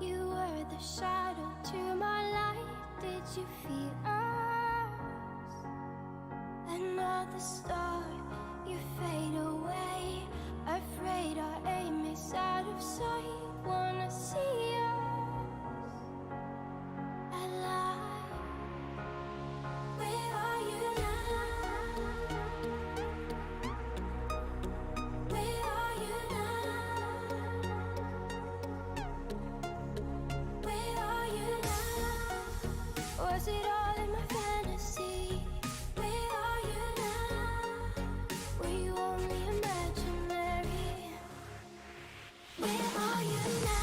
You were the shadow to my light. Did you feel us? Another star, you fade away. Afraid our aim is out of sight. Wanna see us alive. Where are you now? Where are you now? Where are you now? Was it all in my fantasy? Where are you now? Were you only imaginary? Where are you now?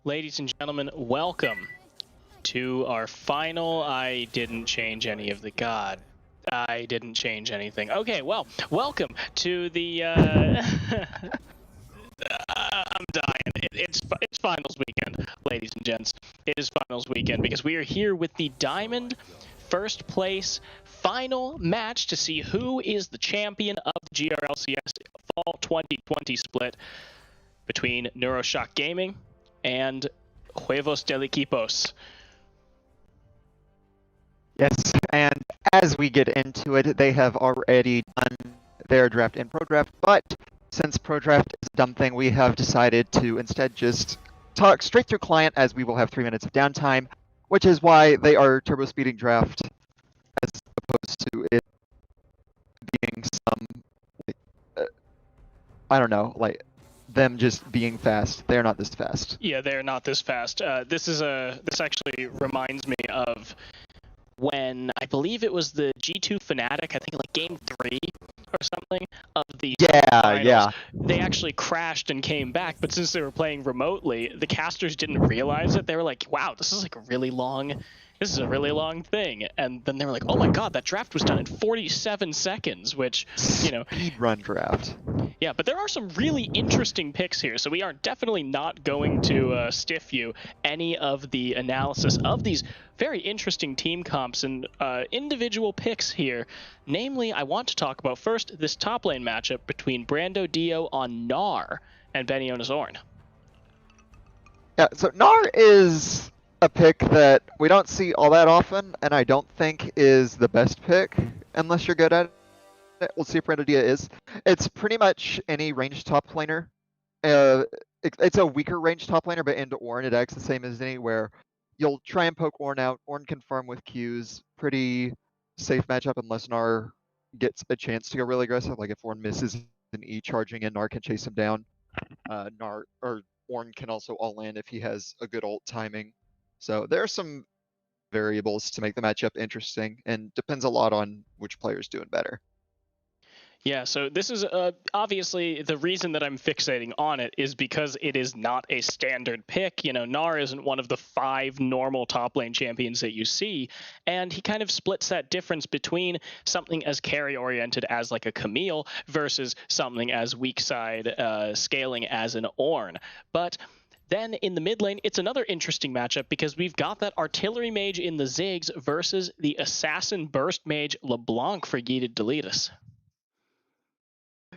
Ladies and gentlemen, welcome to our final. I didn't change any of the God. I didn't change anything. Okay, well, welcome to the. I'm dying. It's finals weekend, ladies and gents. It is finals weekend because we are here with the Diamond first place final match to see who is the champion of the GRLCS Fall 2020 split between Neuroshock Gaming and Huevos del Equipos. Yes, and as we get into it, they have already done their draft and pro draft, but since pro draft is a dumb thing, we have decided to instead just talk straight through client, as we will have 3 minutes of downtime, which is why they are turbo speeding draft as opposed to it being some, I don't know, like them just being fast. They're not this fast. Yeah, they're not this fast. This actually reminds me of when I believe it was the G2 Fnatic, I think like game 3 or something of the finals. Yeah. They actually crashed and came back, but since they were playing remotely, the casters didn't realize it. They were like, wow, this is a really long thing. And then they were like, oh my god, that draft was done in 47 seconds, which, you know. Speed run draft. Yeah, but there are some really interesting picks here, so we are definitely not going to stiff you any of the analysis of these very interesting team comps and individual picks here. Namely, I want to talk about first this top lane matchup between Brando Dio on Gnar and Beniona's Ornn. Yeah, so Gnar is a pick that we don't see all that often, and I don't think is the best pick unless you're good at it. We'll see if Brando Dio is. It's pretty much any ranged top laner. It's a weaker range top laner, but into Ornn it acts the same as any, where you'll try and poke Ornn out. Ornn can farm with Qs. Pretty safe matchup unless Gnar gets a chance to go really aggressive. Like if Ornn misses an E charging in, Gnar can chase him down. Ornn can also all in if he has a good ult timing. So there are some variables to make the matchup interesting, and depends a lot on which player's doing better. Yeah, so this is obviously the reason that I'm fixating on it is because it is not a standard pick. You know, Gnar isn't one of the 5 normal top lane champions that you see, and he kind of splits that difference between something as carry oriented as like a Camille versus something as weak side scaling as an Ornn. But then in the mid lane, it's another interesting matchup because we've got that artillery mage in the Ziggs versus the assassin burst mage LeBlanc for Yeeted Deletus.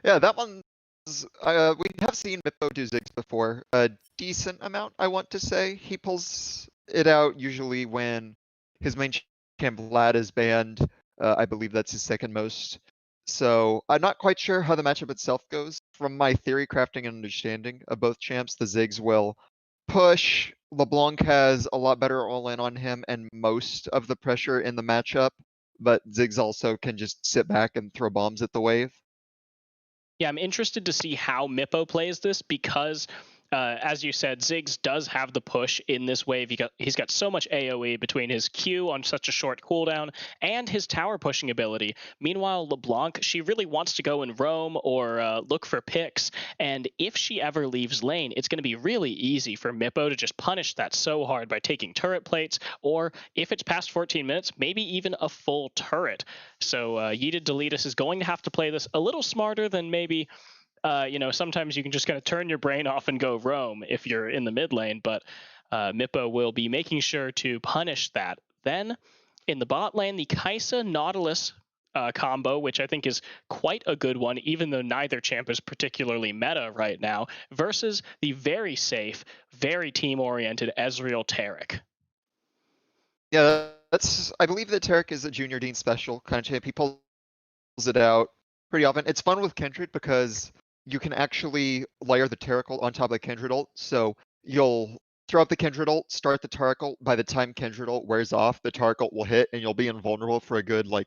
Yeah, that one. We have seen Mippo do Ziggs before. A decent amount, I want to say. He pulls it out usually when his main champ Vlad is banned. I believe that's his second most. So I'm not quite sure how the matchup itself goes. From my theory crafting and understanding of both champs, the Ziggs will push. LeBlanc has a lot better all-in on him and most of the pressure in the matchup, but Ziggs also can just sit back and throw bombs at the wave. Yeah, I'm interested to see how Mippo plays this because, as you said, Ziggs does have the push in this wave. He's got so much AoE between his Q on such a short cooldown and his tower pushing ability. Meanwhile, LeBlanc, she really wants to go and roam or look for picks, and if she ever leaves lane, it's going to be really easy for Mippo to just punish that so hard by taking turret plates, or if it's past 14 minutes, maybe even a full turret. So Yeeted Deletus is going to have to play this a little smarter than maybe, sometimes you can just kind of turn your brain off and go roam if you're in the mid lane, but Mippo will be making sure to punish that. Then in the bot lane, the Kai'Sa Nautilus combo, which I think is quite a good one, even though neither champ is particularly meta right now, versus the very safe, very team-oriented Ezreal Taric. Yeah, I believe that Taric is a Junior Dean special kind of champ. He pulls it out pretty often. It's fun with Kindred because you can actually layer the Taric ult on top of the Kindred ult. So you'll throw out the Kindred ult, start the Taric ult. By the time Kindred ult wears off, the Taric ult will hit, and you'll be invulnerable for a good 4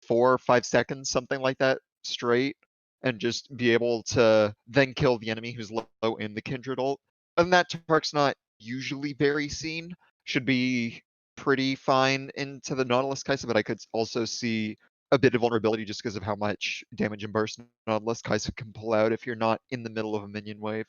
or 5 seconds, something like that, straight, and just be able to then kill the enemy who's low in the Kindred ult. Other than that, Taric's not usually very seen. Should be pretty fine into the Nautilus Kai'Sa, but I could also see a bit of vulnerability just because of how much damage and burst Nautilus Kai'Sa can pull out if you're not in the middle of a minion wave.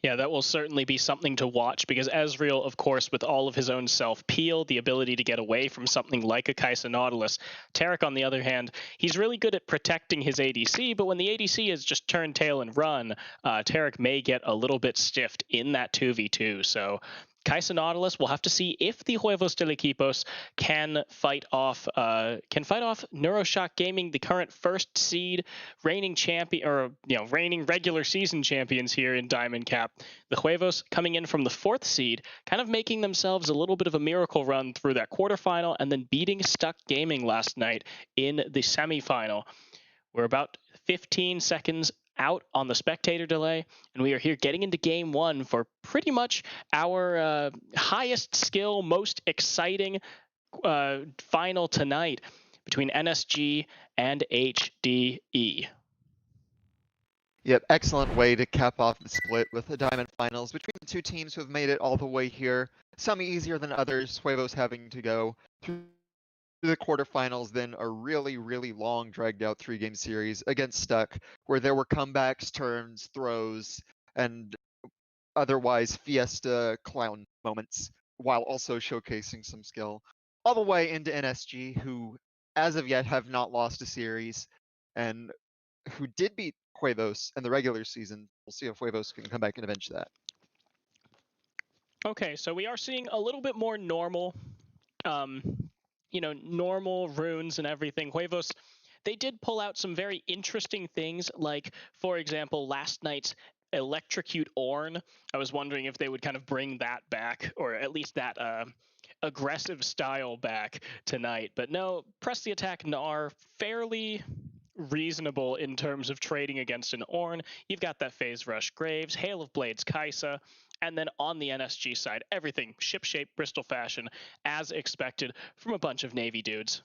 Yeah, that will certainly be something to watch because Ezreal, of course, with all of his own self-peel, the ability to get away from something like a Kai'Sa Nautilus. Taric, on the other hand, he's really good at protecting his ADC, but when the ADC is just turn, tail, and run, Taric may get a little bit stiffed in that 2v2. So Kai'Sa Nautilus, we'll have to see if the Huevos del Equipos can fight off Neuroshock Gaming, the current first seed reigning champion, or reigning regular season champions here in Diamond Cap. The Huevos coming in from the 4th seed, kind of making themselves a little bit of a miracle run through that quarterfinal and then beating Stuck Gaming last night in the semifinal. We're about 15 seconds out on the spectator delay, and we are here getting into game 1 for pretty much our highest skill, most exciting final tonight between NSG and HdE. Yep, excellent way to cap off the split with the Diamond Finals between the two teams who have made it all the way here. Some easier than others, Huevos having to go through the quarterfinals, then a really, really long, dragged-out 3-game series against Stuck, where there were comebacks, turns, throws, and otherwise fiesta clown moments, while also showcasing some skill. All the way into NSG, who, as of yet, have not lost a series, and who did beat Huevos in the regular season. We'll see if Huevos can come back and avenge that. Okay, so we are seeing a little bit more normal, normal runes and everything. Huevos, they did pull out some very interesting things, like, for example, last night's Electrocute Ornn. I was wondering if they would kind of bring that back, or at least that aggressive style back tonight. But no, press the attack Gnar, fairly reasonable in terms of trading against an Ornn. You've got that Phase Rush Graves, Hail of Blades Kaisa, and then on the NSG side, everything ship-shape, Bristol fashion, as expected from a bunch of Navy dudes.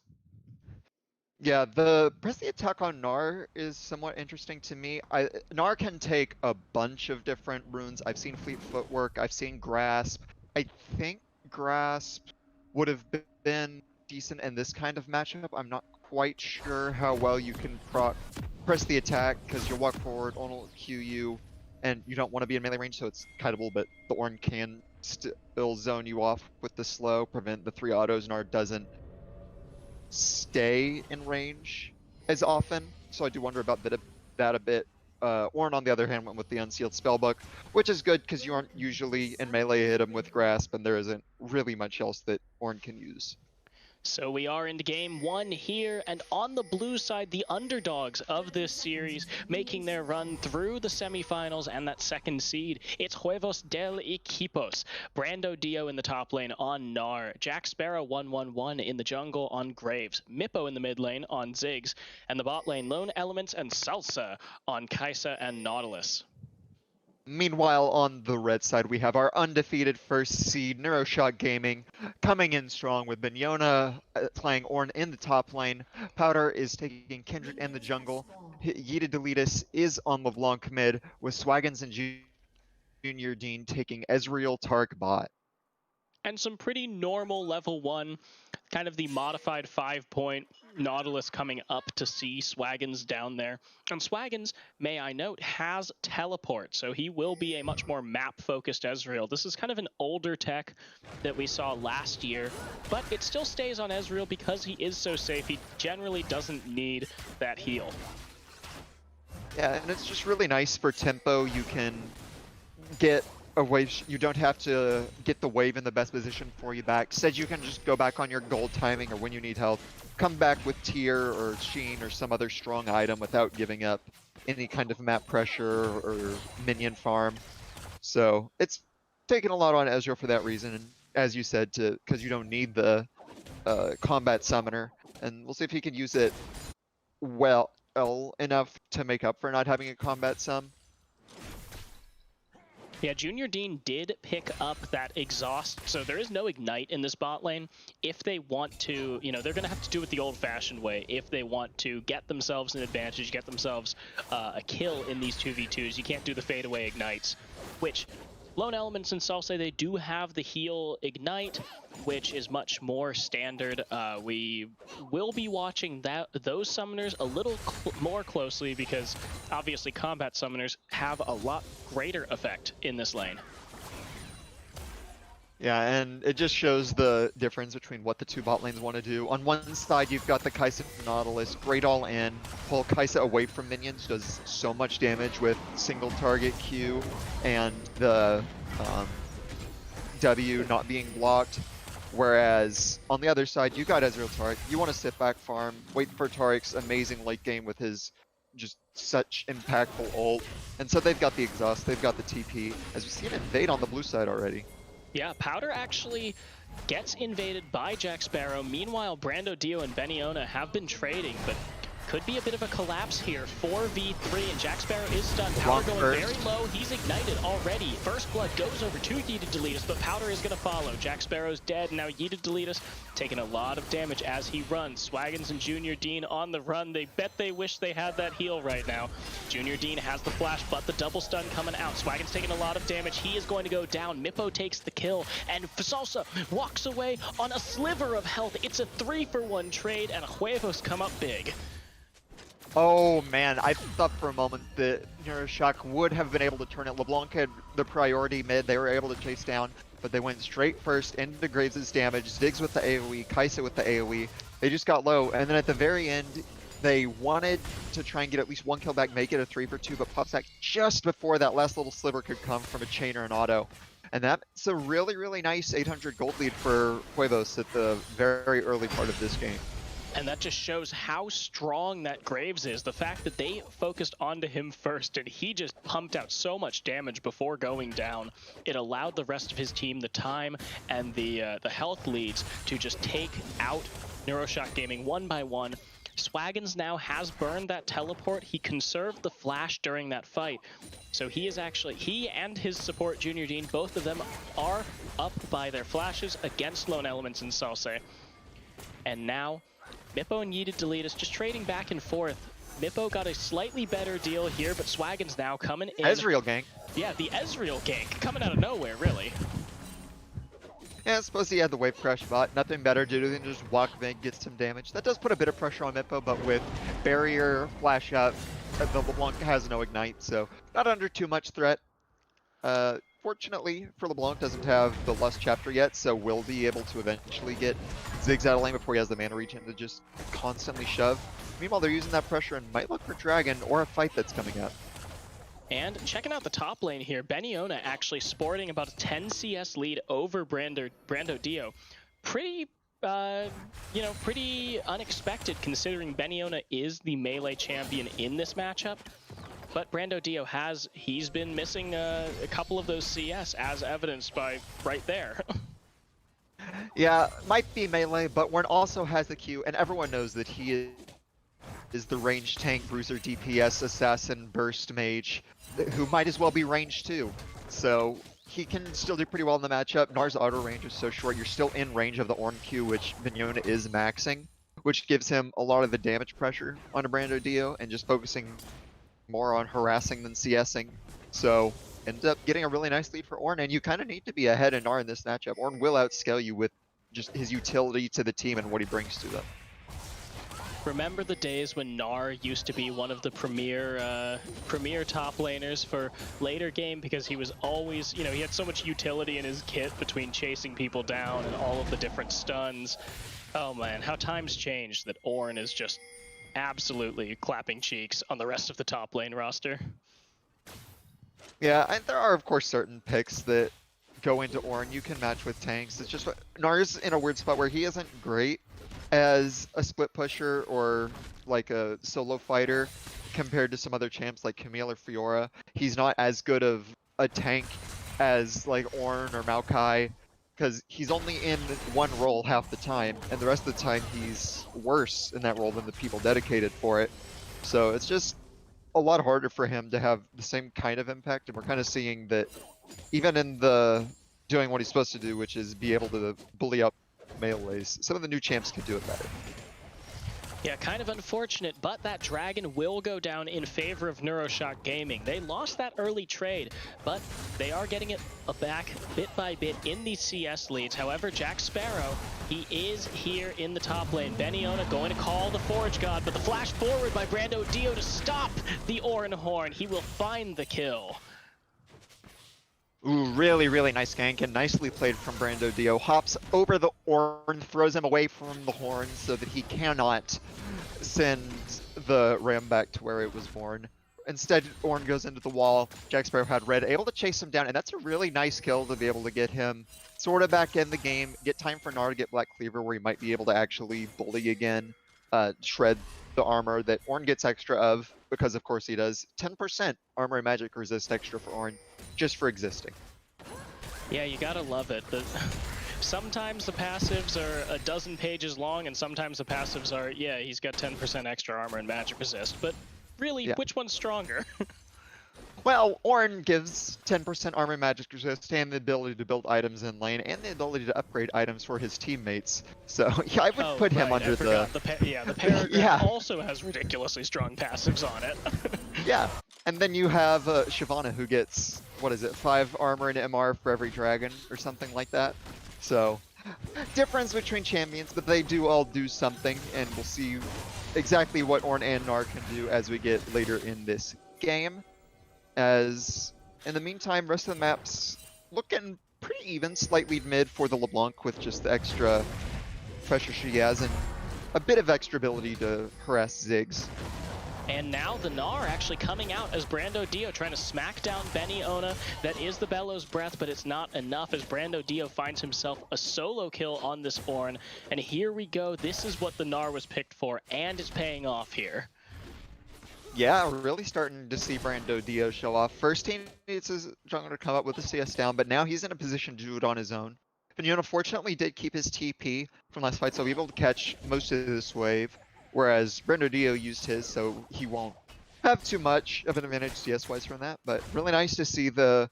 Yeah, the press the attack on Gnar is somewhat interesting to me. Gnar can take a bunch of different runes. I've seen Fleet Footwork, I've seen Grasp. I think Grasp would have been decent in this kind of matchup. I'm not quite sure how well you can press the attack, because you'll walk forward, Ornn will Q you, and you don't want to be in melee range, so it's kiteable, but the Ornn can still zone you off with the slow, prevent the 3 autos. Gnar doesn't stay in range as often, so I do wonder about that a bit. Ornn, on the other hand, went with the Unsealed Spellbook, which is good because you aren't usually in melee hit him with Grasp, and there isn't really much else that Ornn can use. So we are into game 1 here, and on the blue side, the underdogs of this series making their run through the semifinals and that second seed. It's Huevos del Equipos. Brando Dio in the top lane on Gnar. Jack Sparrow 1-1-1 in the jungle on Graves. Mippo in the mid lane on Ziggs. And the bot lane, Lone Elements and Salsa on Kaisa and Nautilus. Meanwhile, on the red side, we have our undefeated first seed, Neuroshock Gaming, coming in strong with Binyona playing Ornn in the top lane. Powder is taking Kindred in the jungle. Yida Deletus is on LeBlanc mid, with Swaggins and Junior Dean taking Ezreal Tark bot. And some pretty normal level 1, kind of the modified 5-point Nautilus coming up to see Swaggins down there. And Swaggins, may I note, has teleport, so he will be a much more map-focused Ezreal. This is kind of an older tech that we saw last year, but it still stays on Ezreal because he is so safe. He generally doesn't need that heal. Yeah, and it's just really nice for tempo. You can get a wave, you don't have to get the wave in the best position for you back. Instead, you can just go back on your gold timing, or when you need health, come back with Tear or Sheen or some other strong item without giving up any kind of map pressure or minion farm. So it's taken a lot on Ezreal for that reason, and as you said, because you don't need the combat summoner, and we'll see if he can use it well enough to make up for not having a combat sum. Yeah, Junior Dean did pick up that exhaust, so there is no ignite in this bot lane. If they want to, they're going to have to do it the old-fashioned way. If they want to get themselves an advantage, get themselves a kill in these 2v2s, you can't do the fadeaway ignites, which Lone Elements and Salsa, they do have the heal ignite, which is much more standard. We will be watching those summoners a little more closely, because obviously combat summoners have a lot greater effect in this lane. Yeah, and it just shows the difference between what the two bot lanes want to do. On one side, you've got the Kaisa Nautilus, great all in, pull Kaisa away from minions, does so much damage with single target Q and the W not being blocked. Whereas on the other side, you got Ezreal Tark, you want to sit back farm, wait for Tark's amazing late game with his just such impactful ult. And so they've got the exhaust, they've got the TP, as we see an invade on the blue side already. Yeah, Powder actually gets invaded by Jack Sparrow. Meanwhile, Brando Dio and Beniona have been trading, but could be a bit of a collapse here. 4v3, and Jack Sparrow is stunned. Powder going very low. He's ignited already. First blood goes over to Yida Deletus, but Powder is going to follow. Jack Sparrow's dead. Now Yida Deletus taking a lot of damage as he runs. Swaggins and Junior Dean on the run. They bet they wish they had that heal right now. Junior Dean has the flash, but the double stun coming out. Swaggins taking a lot of damage. He is going to go down. Mippo takes the kill, and Salsa walks away on a sliver of health. It's a 3-for-1 trade, and Huevos come up big. Oh man, I thought for a moment that Neuroshock would have been able to turn it. LeBlanc had the priority mid, they were able to chase down, but they went straight first into Graves' damage, Ziggs with the AoE, Kaisa with the AoE. They just got low, and then at the very end, They wanted to try and get at least one kill back, make it a 3-for-2, but pops back just before that last little sliver could come from a chain or an auto. And that's a really, really nice 800 gold lead for Huevos at the very early part of this game. And that just shows how strong that Graves is. The fact that they focused onto him first and he just pumped out so much damage before going down. It allowed the rest of his team the time and the health leads to just take out Neuroshock Gaming one by one. Swaggins now has burned that teleport. He conserved the flash during that fight. So he and his support, Junior Dean, both of them are up by their flashes against lone elements in Salse. And now, Mippo and Yeeted Deletus just trading back and forth. Mippo got a slightly better deal here, but Swaggins now coming in. Ezreal gank. Yeah, the Ezreal gank coming out of nowhere, really. Yeah, I suppose he had the wave crash bot. Nothing better to do than just walk back, get some damage. That does put a bit of pressure on Mippo, but with barrier, flash up, the LeBlanc has no ignite, so not under too much threat. Fortunately for LeBlanc, doesn't have the Lust chapter yet, so will be able to eventually get Ziggs out of lane before he has the mana regen to just constantly shove. Meanwhile, they're using that pressure and might look for Dragon or a fight that's coming up. And checking out the top lane here, Beniona actually sporting about a 10 CS lead over Brando Dio. Pretty, pretty unexpected considering Beniona is the melee champion in this matchup. But Brando Dio he's been missing a couple of those CS as evidenced by right there. Yeah, might be melee, but Warren also has the Q, and everyone knows that he is the range tank, bruiser, DPS, assassin, burst mage, who might as well be range too. So he can still do pretty well in the matchup. Nar's auto range is so short, you're still in range of the Ornn Q, which Beniona is maxing, which gives him a lot of the damage pressure on a Brando Dio, and just focusing more on harassing than CSing. So ends up getting a really nice lead for Ornn, and you kind of need to be ahead of Gnar in this matchup. Ornn will outscale you with just his utility to the team and what he brings to them. Remember the days when Gnar used to be one of the premier top laners for later game because he was always, he had so much utility in his kit between chasing people down and all of the different stuns. Oh man, how times changed that Ornn is just absolutely clapping cheeks on the rest of the top lane roster. Yeah, and there are of course certain picks that go into Ornn you can match with tanks. It's just Gnar's in a weird spot where he isn't great as a split pusher or like a solo fighter compared to some other champs like Camille or Fiora. He's not as good of a tank as like Ornn or Maokai, because he's only in one role half the time, and the rest of the time he's worse in that role than the people dedicated for it. So it's just a lot harder for him to have the same kind of impact, and we're kind of seeing that even in the doing what he's supposed to do, which is be able to bully up melees, some of the new champs can do it better. Yeah, kind of unfortunate, but that Dragon will go down in favor of Neuroshock Gaming. They lost that early trade, but they are getting it back bit by bit in these CS leads. However, Jack Sparrow, he is here in the top lane. Beniona going to call the Forge God, but the flash forward by Brando Dio to stop the Ornn Horn. He will find the kill. Ooh, really, really nice gank, and nicely played from Brando Dio. Hops over the Ornn, throws him away from the horn so that he cannot send the ram back to where it was born. Instead, Ornn goes into the wall. Jack Sparrow had red, able to chase him down, and that's a really nice kill to be able to get him sort of back in the game, get time for Gnar to get Black Cleaver where he might be able to actually bully again, shred the armor that Ornn gets extra of, because of course he does. 10% armor and magic resist extra for Ornn, just for existing. Yeah, you gotta love it. Sometimes the passives are a dozen pages long, and sometimes the passives are, yeah, he's got 10% extra armor and magic resist, but really, yeah. Which one's stronger? Well, Ornn gives 10% armor and magic resist and the ability to build items in lane and the ability to upgrade items for his teammates. So yeah, I would put him under the Paragraph also has ridiculously strong passives on it. Yeah, and then you have Shyvana who gets, what is it, 5 armor and MR for every dragon or something like that. So difference between champions, but they do all do something, and we'll see exactly what Ornn and Gnar can do as we get later in this game. As in the meantime, rest of the maps looking pretty even, slightly mid for the LeBlanc with just the extra pressure she has, and a bit of extra ability to harass Ziggs. And now the Gnar actually coming out as Brando Dio trying to smack down Benny Ona. That is the Bellows Breath, but it's not enough as Brando Dio finds himself a solo kill on this Ornn. And here we go. This is what the Gnar was picked for, and it's paying off here. Yeah, we're really starting to see Brando Dio show off. First, he needs his jungler to come up with a CS down, but now he's in a position to do it on his own. Benny fortunately did keep his TP from last fight, so he'll be able to catch most of this wave. Whereas Brando Dio used his, so he won't have too much of an advantage CS-wise from that. But really nice to see the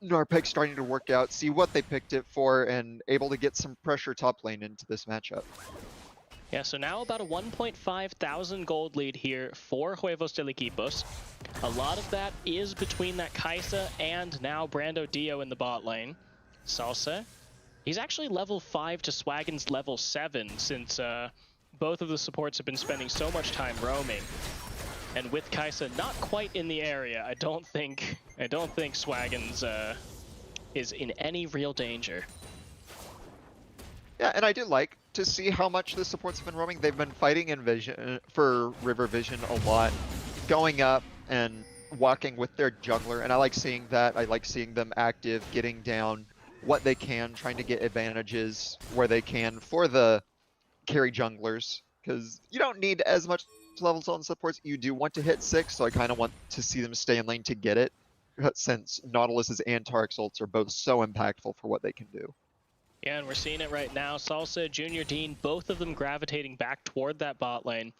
Gnar pick starting to work out, see what they picked it for, and able to get some pressure top lane into this matchup. Yeah, so now about a 1.5 thousand gold lead here for Huevos del Equipos. A lot of that is between that Kai'Sa and now Brando Dio in the bot lane. Salsa, he's actually level 5 to Swaggin's level 7 since both of the supports have been spending so much time roaming. And with Kai'Sa not quite in the area, I don't think Swaggin's is in any real danger. Yeah, and I do like to see how much the supports have been roaming. They've been fighting in Vision for River Vision a lot, going up and walking with their jungler, and I like seeing that. I like seeing them active, getting down what they can, trying to get advantages where they can for the carry junglers, because you don't need as much levels on supports. You do want to hit 6, so I kind of want to see them stay in lane to get it, since Nautilus's and Tarek's ults are both so impactful for what they can do. Yeah, and we're seeing it right now. Salsa, Junior Dean, both of them gravitating back toward that bot lane.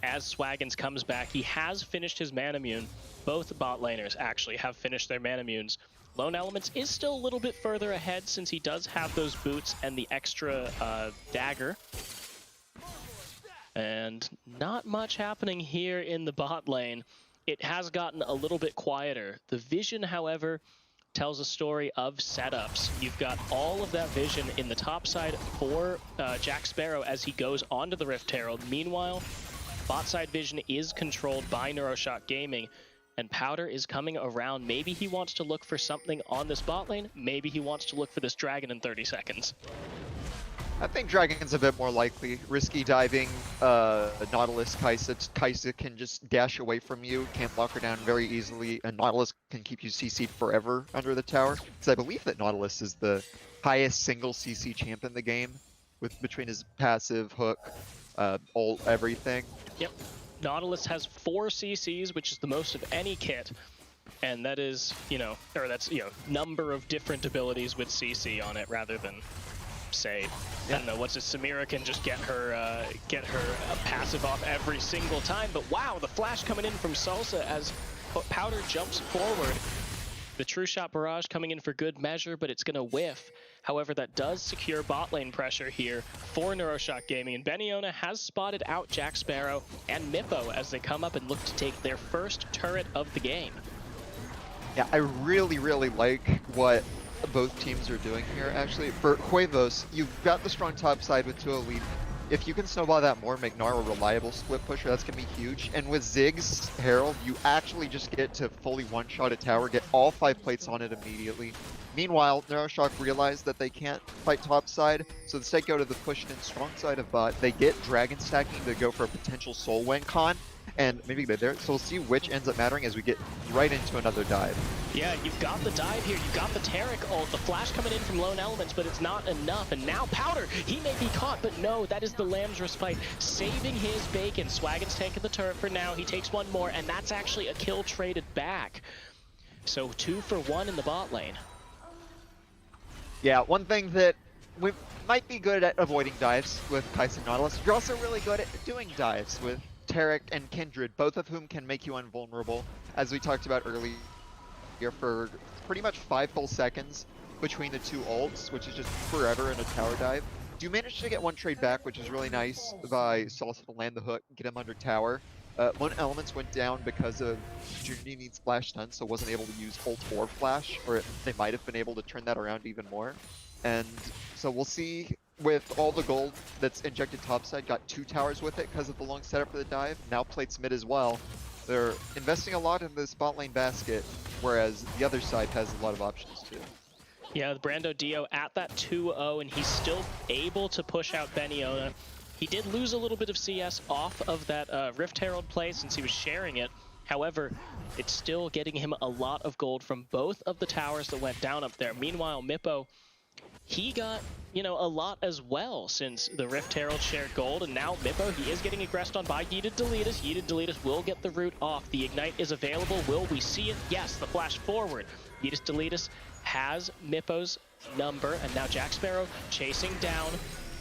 As Swaggins comes back, he has finished his Manamune. Both bot laners actually have finished their Manamunes. Lone Elements is still a little bit further ahead since he does have those boots and the extra dagger. And not much happening here in the bot lane. It has gotten a little bit quieter. The vision, however, tells a story of setups. You've got all of that vision in the top side for Jack Sparrow as he goes onto the Rift Herald. Meanwhile, bot side vision is controlled by Neuroshock Gaming, and Powder is coming around. Maybe he wants to look for something on this bot lane. Maybe he wants to look for this dragon in 30 seconds. I think Dragon's a bit more likely. Risky diving, Nautilus, Kai'Sa can just dash away from you, can't lock her down very easily, and Nautilus can keep you CC'd forever under the tower. Because I believe that Nautilus is the highest single CC champ in the game, between his passive, hook, ult, everything. Yep. Nautilus has 4 CCs, which is the most of any kit. And that is, number of different abilities with CC on it rather than, say, I don't know, what's it, Samira can just get her passive off every single time. But wow, the flash coming in from Salsa as Powder jumps forward. The True Shot Barrage coming in for good measure, but it's going to whiff. However, that does secure bot lane pressure here for Neuroshock Gaming. And Beniona has spotted out Jack Sparrow and Mippo as they come up and look to take their first turret of the game. Yeah, I really, really like what both teams are doing here, actually. For Huevos, you've got the strong top side with 2 elite. If you can snowball that more, make Gnar a reliable split pusher, that's going to be huge. And with Ziggs Herald, you actually just get to fully one-shot a tower, get all 5 plates on it immediately. Meanwhile, Neuroshock realized that they can't fight top side, so instead go to the pushed in strong side of bot. They get dragon stacking to go for a potential soul win con, and maybe they're there. So we'll see which ends up mattering as we get right into another dive. Yeah, you've got the dive here, you've got the Tarek ult, the flash coming in from Lone Elements, but it's not enough. And now Powder, he may be caught, but no, that is the Lamb's Respite, saving his bacon. Swaggin's taking the turret for now, he takes one more, and that's actually a kill traded back. So 2 for 1 in the bot lane. Yeah, one thing that we might be good at avoiding dives with Kai'Sa and Nautilus, you're also really good at doing dives with Tarek and Kindred, both of whom can make you invulnerable, as we talked about earlier, for pretty much 5 full seconds between the 2 ults, which is just forever in a tower dive. Do manage to get one trade back, which is really nice by Salsa to land the hook and get him under tower. Lone Elements went down because of Junior needs splash stun, so wasn't able to use ult or flash, or they might have been able to turn that around even more. And so we'll see, with all the gold that's injected topside, got 2 towers with it because of the long setup for the dive. Now plates mid as well. They're investing a lot in this bot lane basket, whereas the other side has a lot of options too. Yeah, Brando Dio at that 2-0, and he's still able to push out Beniona. He did lose a little bit of CS off of that Rift Herald play since he was sharing it. However, it's still getting him a lot of gold from both of the towers that went down up there. Meanwhile, Mippo, he got, you know, a lot as well since the Rift Herald shared gold, and now Mippo, he is getting aggressed on by Yeeted Deletus. Yeeted Deletus will get the root off. The Ignite is available. Will we see it? Yes, the flash forward. Yeeted Deletus has Mippo's number, and now Jack Sparrow chasing down.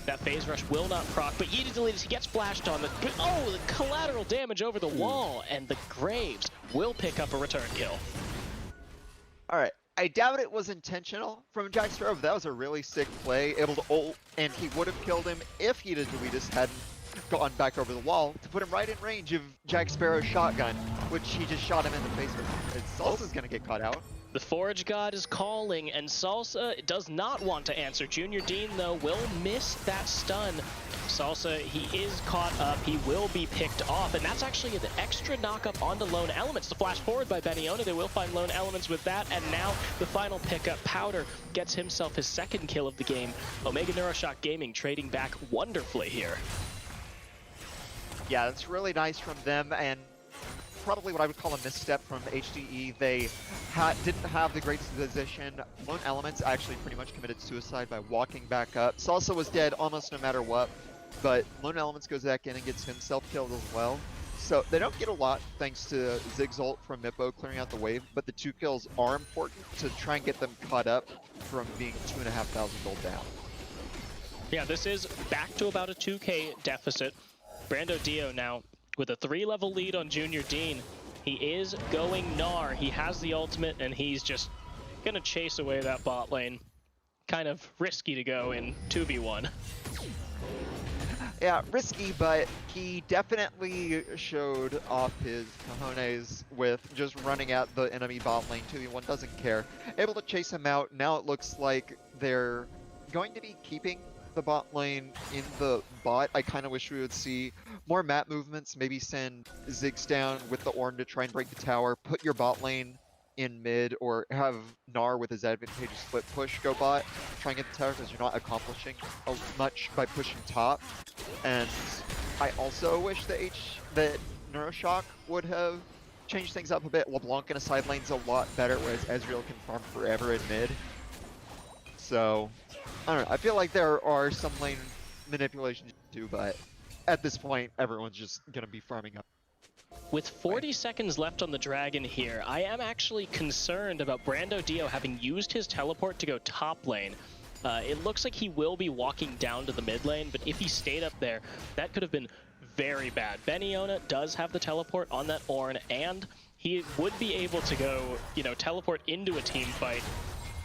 That phase rush will not proc, but Yeeted Deletus, he gets flashed on. The collateral damage over the wall, and the Graves will pick up a return kill. All right. I doubt it was intentional from Jack Sparrow, but that was a really sick play. Able to ult, and he would have killed him if Yeeted Deletus hadn't gone back over the wall to put him right in range of Jack Sparrow's shotgun, which he just shot him in the face with. Salsa's gonna get caught out. The Forge God is calling, and Salsa does not want to answer. Junior Dean, though, will miss that stun. Salsa, he is caught up. He will be picked off, and that's actually an extra knock-up onto Lone Elements. The flash forward by Beniona, they will find Lone Elements with that, and now the final pickup. Powder gets himself his second kill of the game. Omega Neuroshock Gaming trading back wonderfully here. Yeah, that's really nice from them, and probably what I would call a misstep from HdE. They didn't have the greatest position. Lone Elements actually pretty much committed suicide by walking back up. Salsa was dead almost no matter what, but Lone Elements goes back in and gets himself killed as well. So they don't get a lot thanks to Zig's ult from Mippo clearing out the wave, but the 2 kills are important to try and get them caught up from being 2,500 gold down. Yeah, this is back to about a 2k deficit. Brando Dio now with a 3-level lead on Junior Dean. He is going Gnar. He has the ultimate, and he's just gonna chase away that bot lane. Kind of risky to go in 2v1. Yeah, risky, but he definitely showed off his cojones with just running at the enemy bot lane. 2v1 doesn't care. Able to chase him out. Now it looks like they're going to be keeping the bot lane in the bot. I kind of wish we would see more map movements, maybe send Ziggs down with the Ornn to try and break the tower, put your bot lane in mid, or have Gnar with his advantageous split push go bot, try and get the tower because you're not accomplishing much by pushing top. And I also wish that Neuroshock would have changed things up a bit. LeBlanc in a side lane's a lot better, whereas Ezreal can farm forever in mid. So, I don't know, I feel like there are some lane manipulations too, but at this point, everyone's just going to be farming up. With 40 seconds left on the Dragon here, I am actually concerned about Brando Dio having used his teleport to go top lane. It looks like he will be walking down to the mid lane, but if he stayed up there, that could have been very bad. Beniona does have the teleport on that Ornn, and he would be able to go, you know, teleport into a team fight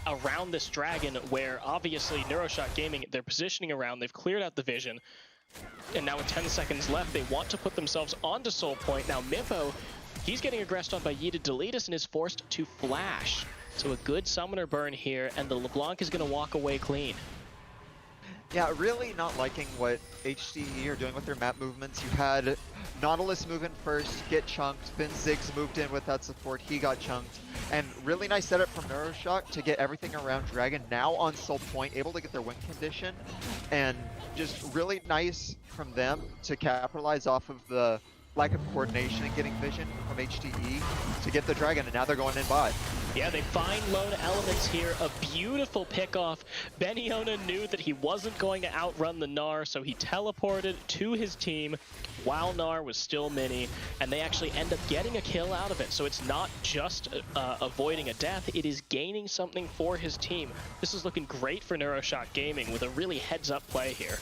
around this Dragon, where obviously Neuroshock Gaming, they're positioning around, they've cleared out the vision. And now with 10 seconds left, they want to put themselves onto Soul Point. Now Mippo, he's getting aggressed on by Yeeted Deletus and is forced to flash. So a good summoner burn here, and the LeBlanc is going to walk away clean. Yeah, really not liking what HdE are doing with their map movements. You had Nautilus move in first, get chunked, then Ziggs moved in with that support, he got chunked. And really nice setup from Neuroshock to get everything around Dragon, now on Soul Point, able to get their win condition. And just really nice from them to capitalize off of the lack of coordination and getting vision from HdE to get the Dragon, and now they're going in bot. Yeah, they find Lone Elements here. A beautiful pickoff. Beniona knew that he wasn't going to outrun the Gnar, so he teleported to his team while Gnar was still mini, and they actually end up getting a kill out of it. So it's not just avoiding a death, it is gaining something for his team. This is looking great for Neuroshock Gaming with a really heads-up play here.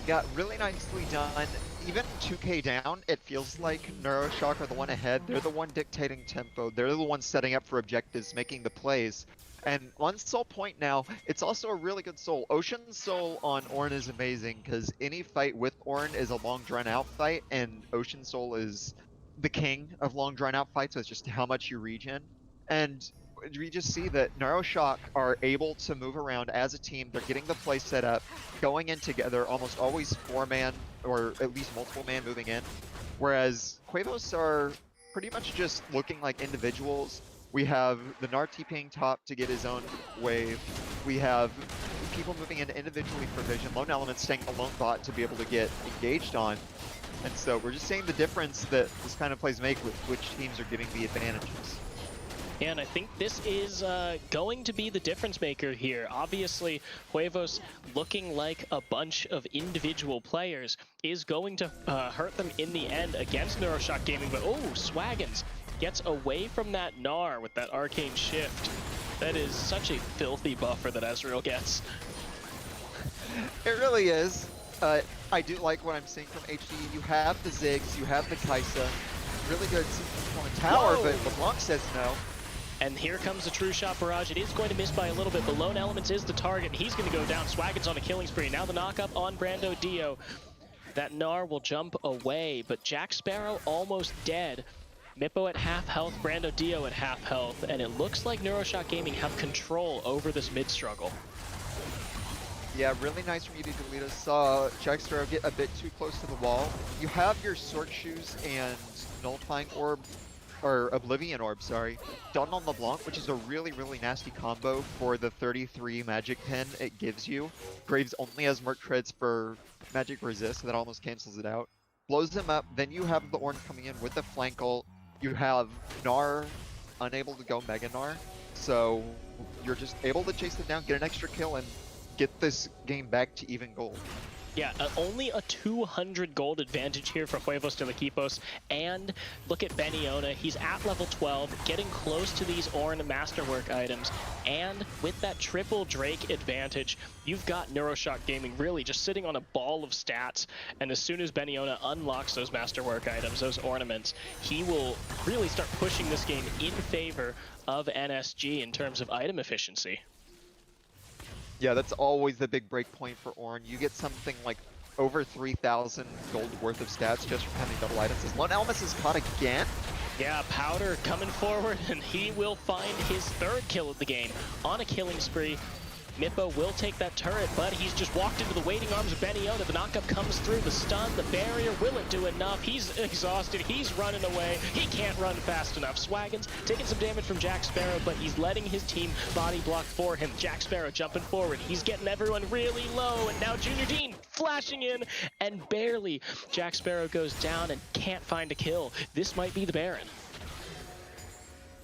Yeah, really nicely done. Even 2k down, it feels like Neuroshock are the one ahead. They're the one dictating tempo. They're the ones setting up for objectives, making the plays. And on Soul Point now, it's also a really good soul. Ocean Soul on Ornn is amazing because any fight with Ornn is a long drawn out fight, and Ocean Soul is the king of long drawn out fights, so it's just how much you regen. And we just see that Neuroshock are able to move around as a team. They're getting the play set up, going in together, almost always 4-man or at least multiple man moving in. Whereas Huevos are pretty much just looking like individuals. We have the Gnar TPing top to get his own wave. We have people moving in individually for vision, lone elements staying alone bot to be able to get engaged on. And so we're just seeing the difference that this kind of plays make with which teams are getting the advantages. And I think this is going to be the difference maker here. Obviously, Huevos looking like a bunch of individual players is going to hurt them in the end against Neuroshock Gaming. But oh, Swaggins gets away from that Gnar with that arcane shift. That is such a filthy buffer that Ezreal gets. It really is. I do like what I'm seeing from HdE. You have the Ziggs, you have the Kai'Sa. Really good on the tower, Whoa! but LeBlanc says no. And here comes the True Shot Barrage. It is going to miss by a little bit, but Lone Elements is the target. He's going to go down. Swaggins on a killing spree. Now the knockup on Brando Dio. That Gnar will jump away, but Jack Sparrow almost dead. Mippo at half health, Brando Dio at half health, and it looks like Neuroshock Gaming have control over this mid struggle. Yeah, really nice from you to delete. Saw Jack Sparrow get a bit too close to the wall. You have your Sword Shoes and Nullifying Orb, or Oblivion Orb, sorry, done on LeBlanc, which is a really, really nasty combo for the 33 magic pin it gives you. Graves only has Merc Treads for magic resist, so that almost cancels it out. Blows them up, then you have the Ornn coming in with the flank ult. You have Gnar unable to go Mega Gnar, so you're just able to chase them down, get an extra kill, and get this game back to even gold. Yeah, only a 200 gold advantage here for Huevos de Equipos. And look at Beniona. He's at level 12, getting close to these Ornn Masterwork items. And with that triple Drake advantage, you've got Neuroshock Gaming really just sitting on a ball of stats. And as soon as Beniona unlocks those Masterwork items, those ornaments, he will really start pushing this game in favor of NSG in terms of item efficiency. Yeah, that's always the big break point for Ornn. You get something like over 3,000 gold worth of stats just from having double items. As Lone Elmas is caught again. Yeah, Powder coming forward, and he will find his third kill of the game on a killing spree. Mippo will take that turret, but he's just walked into the waiting arms of Beniona. The knockup comes through, the stun, the barrier. Will it do enough? He's exhausted. He's running away. He can't run fast enough. Swaggins taking some damage from Jack Sparrow, but he's letting his team body block for him. Jack Sparrow jumping forward. He's getting everyone really low, and now Junior Dean flashing in, and barely Jack Sparrow goes down and can't find a kill. This might be the Baron.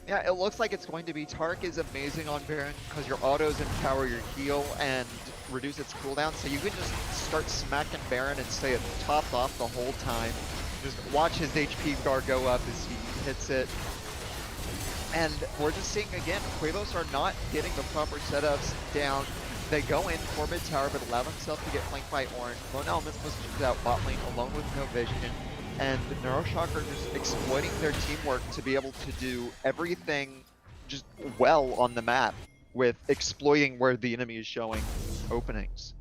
Yeah, it looks like it's going to be. Tark is amazing on Baron because your autos empower your heal and reduce its cooldown, so you can just start smacking Baron and stay topped off the whole time. Just watch his HP bar go up as he hits it. And we're just seeing, again, Huevos are not getting the proper setups down. They go in for mid tower, but allow themselves to get flanked by Ornn. Lone Elements must choose out bot lane alone with no vision. And Neuroshock are just exploiting their teamwork to be able to do everything just well on the map with exploiting where the enemy is showing openings.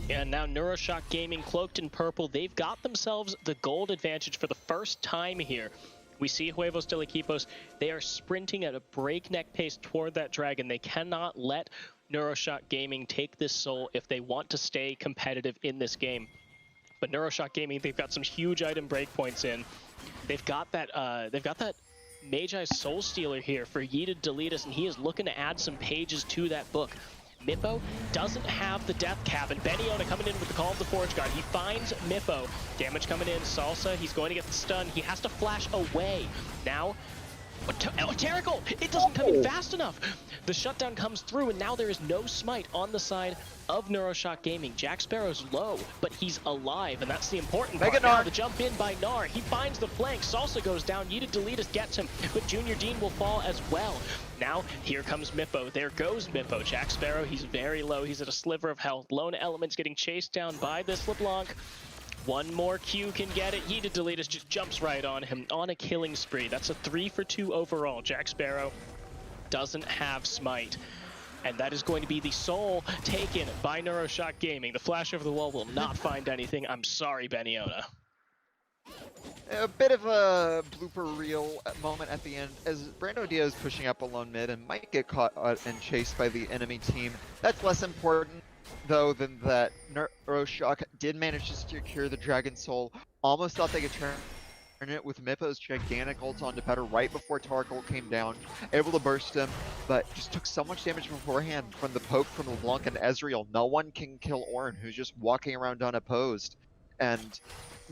And now Neuroshock Gaming, cloaked in purple, they've got themselves the gold advantage for the first time here. We see Huevos de Equipos, they are sprinting at a breakneck pace toward that dragon. They cannot let Neuroshock Gaming take this soul if they want to stay competitive in this game. But Neuroshock Gaming, they've got some huge item breakpoints in. They've got that Magi's Soul Stealer here for Yeeted Deletus, and he is looking to add some pages to that book. Mippo doesn't have the death cap, and Beniona coming in with the Call of the Forge Guard. He finds Mippo. Damage coming in. Salsa, he's going to get the stun. He has to flash away. Now, Terrical! It doesn't come in fast enough! The shutdown comes through, and now there is no smite on the side of Neuroshock Gaming. Jack Sparrow's low, but he's alive, and that's the important part. Now, the jump in by Gnar. He finds the flank. Salsa goes down. Yeeted Deletus gets him, but Junior Dean will fall as well. Now, here comes Mippo. There goes Mippo. Jack Sparrow, he's very low. He's at a sliver of health. Lone Elements getting chased down by this LeBlanc. One more Q can get it. Yeeted Deletus just jumps right on him on a killing spree. That's a 3-for-2 overall. Jack Sparrow doesn't have smite. And that is going to be the soul taken by Neuroshock Gaming. The flash over the wall will not find anything. I'm sorry, Beniona. A bit of a blooper reel moment at the end as Brando Dio is pushing up alone mid and might get caught and chased by the enemy team. That's less important, though, than that Neuroshock did manage to secure the Dragon Soul. Almost thought they could turn it with Mippo's gigantic ult onto Petter right before Tark ult came down, able to burst him, but just took so much damage beforehand from the poke from LeBlanc and Ezreal. No one can kill Ornn, who's just walking around unopposed. And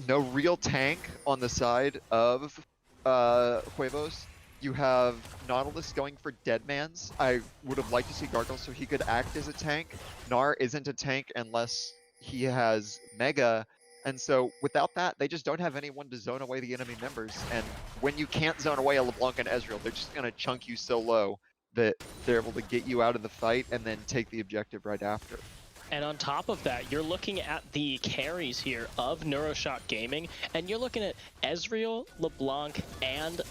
no real tank on the side of Huevos. You have Nautilus going for Deadmans. I would have liked to see Gargle so he could act as a tank. Gnar isn't a tank unless he has Mega. And so without that, they just don't have anyone to zone away the enemy members. And when you can't zone away a LeBlanc and Ezreal, they're just going to chunk you so low that they're able to get you out of the fight and then take the objective right after. And on top of that, you're looking at the carries here of Neuroshock Gaming, and you're looking at Ezreal, LeBlanc, and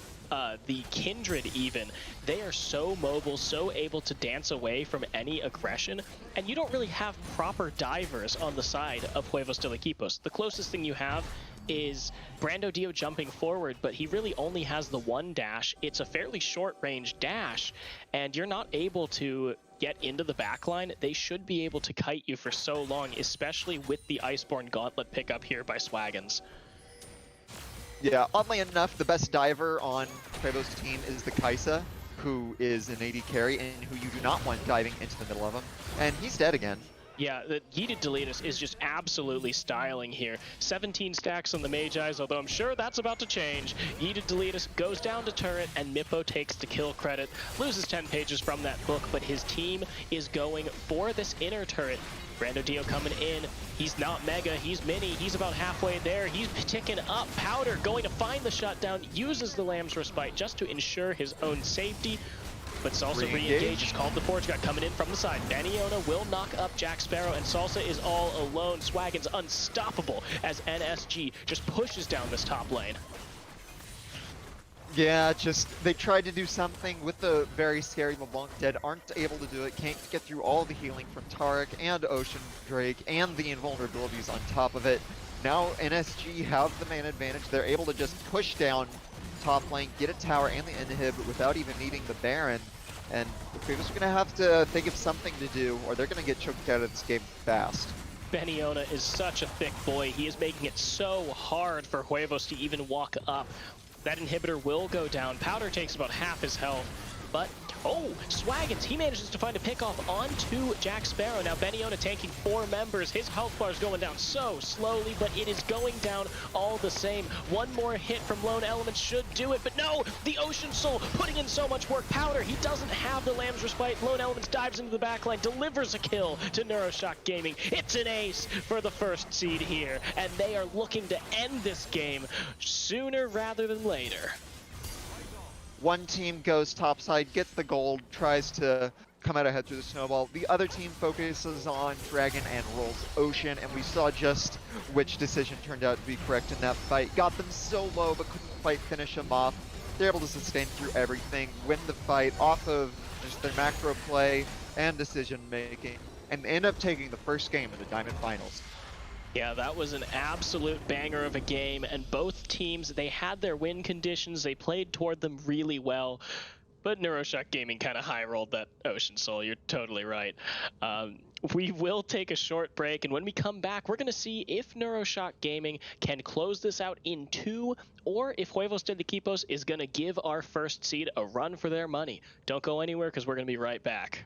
the Kindred even. They are so mobile, so able to dance away from any aggression, and you don't really have proper divers on the side of Huevos del Equipos. The closest thing you have is Brando Dio jumping forward, but he really only has the one dash. It's a fairly short range dash, and you're not able to get into the backline. They should be able to kite you for so long, especially with the Iceborne Gauntlet pickup here by Swaggins. Yeah, oddly enough, the best diver on Huevos' team is the Kaisa, who is an AD carry and who you do not want diving into the middle of him. And he's dead again. Yeah, the Yeeted Deletus is just absolutely styling here. 17 stacks on the Magi's, although I'm sure that's about to change. Yeeted Deletus goes down to turret, and Mippo takes the kill credit. Loses 10 pages from that book, but his team is going for this inner turret. Brando Dio coming in. He's not Mega, he's Mini. He's about halfway there. He's ticking up. Powder going to find the shutdown, uses the Lamb's Respite just to ensure his own safety. But Salsa re-engages, called the Forge Gut coming in from the side. Baniona will knock up Jack Sparrow, and Salsa is all alone. Swaggins unstoppable as NSG just pushes down this top lane. Yeah, just they tried to do something with the very scary LeBlanc dead, aren't able to do it, can't get through all the healing from Taric and Ocean Drake and the invulnerabilities on top of it. Now NSG have the man advantage, they're able to just push down top lane, get a tower and the inhib without even needing the Baron, and the Huevos are going to have to think of something to do or they're going to get choked out of this game fast. Baniona is such a thick boy, he is making it so hard for Huevos to even walk up. That inhibitor will go down. Powder takes about half his health, but oh, Swaggins, he manages to find a pickoff onto Jack Sparrow. Now Baniona tanking 4 members. His health bar is going down so slowly, but it is going down all the same. One more hit from Lone Elements should do it, but no, the Ocean Soul putting in so much work. Powder, he doesn't have the Lamb's Respite. Lone Elements dives into the backline, delivers a kill to Neuroshock Gaming. It's an ace for the first seed here, and they are looking to end this game sooner rather than later. One team goes topside, gets the gold, tries to come out ahead through the snowball. The other team focuses on Dragon and rolls Ocean, and we saw just which decision turned out to be correct in that fight. Got them so low, but couldn't quite finish them off. They're able to sustain through everything, win the fight off of just their macro play and decision making, and end up taking the first game of the Diamond Finals. Yeah, that was an absolute banger of a game, and both teams, they had their win conditions, they played toward them really well, but Neuroshock Gaming kind of high-rolled that Ocean Soul, you're totally right. We will take a short break, and when we come back, we're going to see if Neuroshock Gaming can close this out in 2, or if Huevos del Equipos is going to give our first seed a run for their money. Don't go anywhere, because we're going to be right back.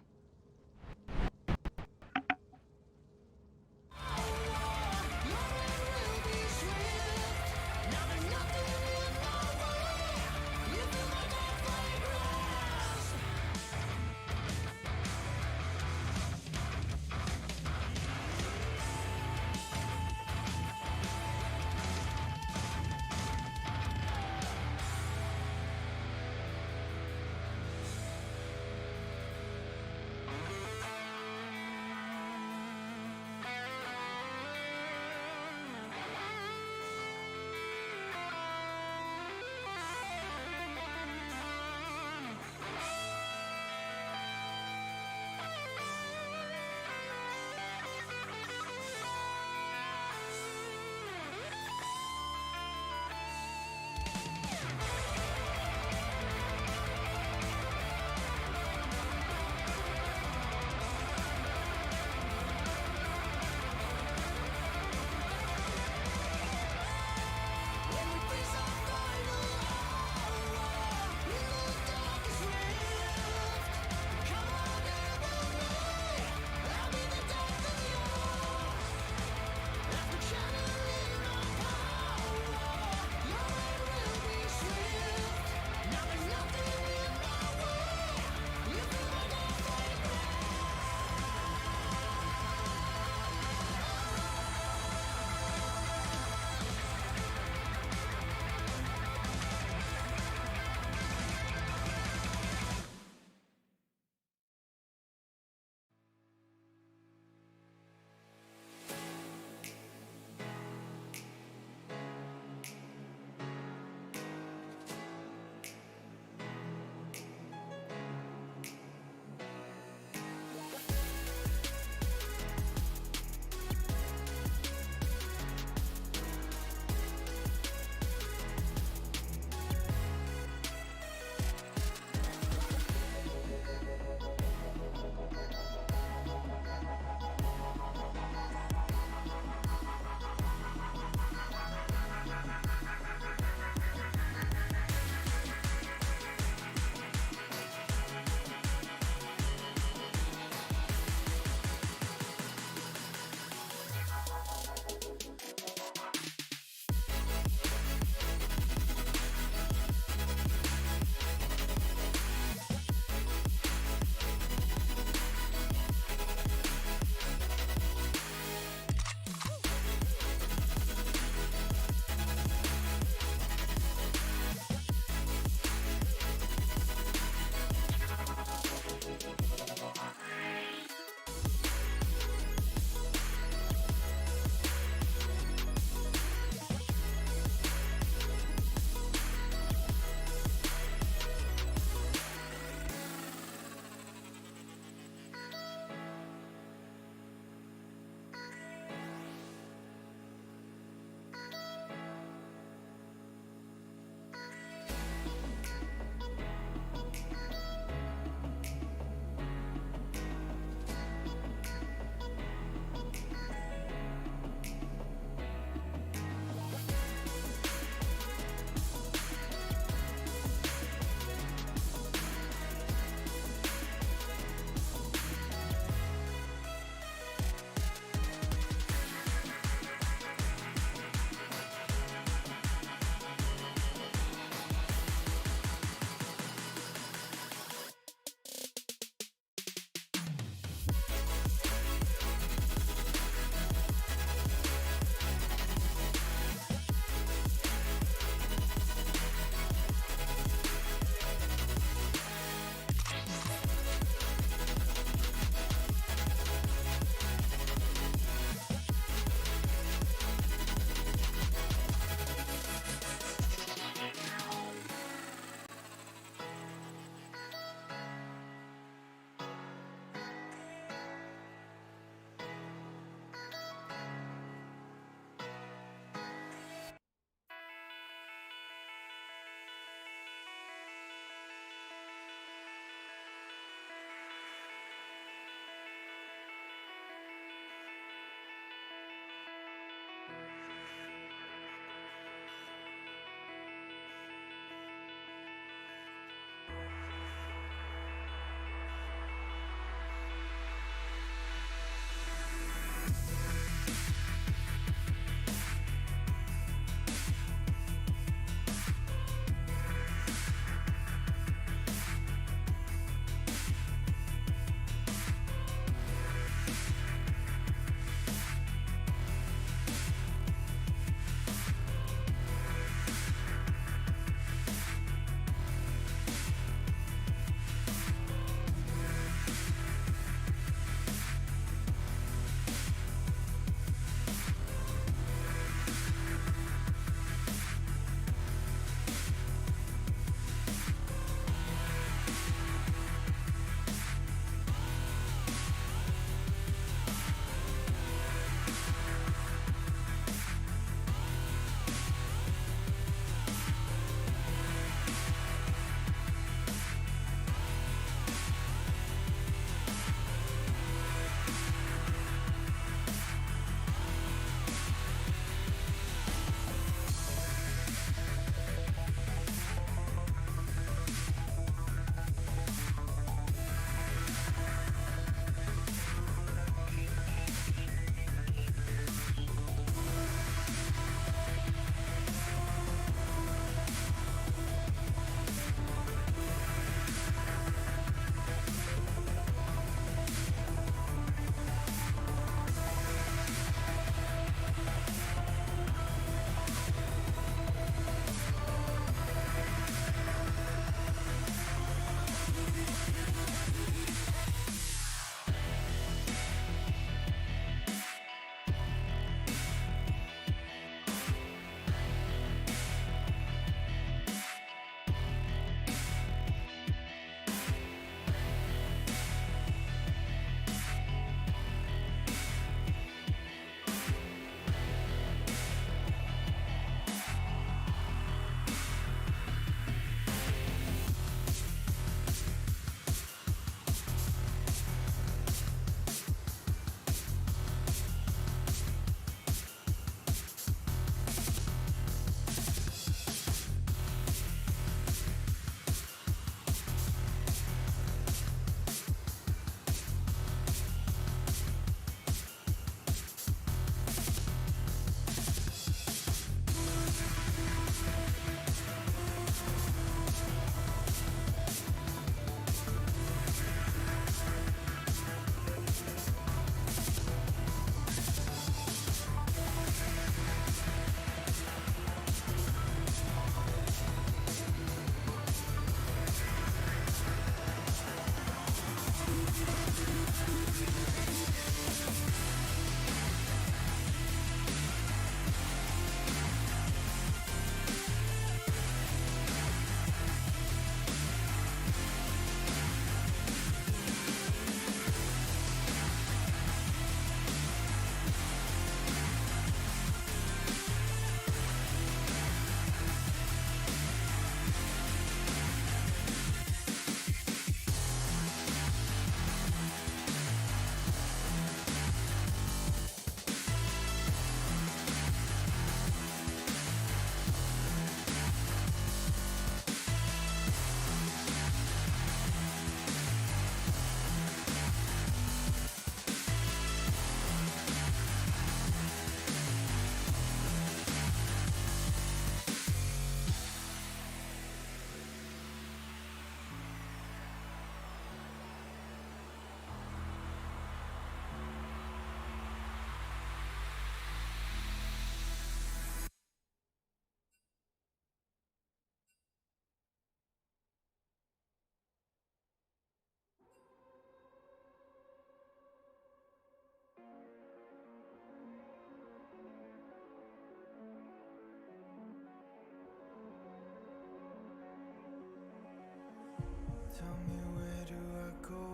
Tell me where do I go?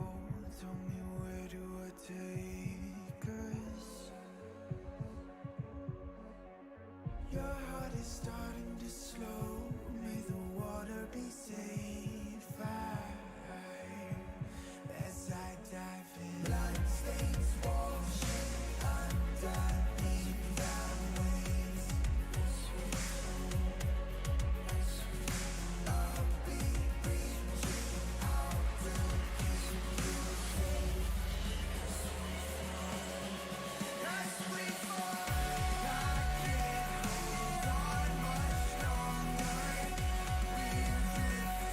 Tell me where do I take us? Your heart is starting to slow. May the water be safe. As I dive in, bloodstains washing underneath the waves. I'll be reaching out to keep you safe. As we fall, I can't hold on much longer. We're drifting.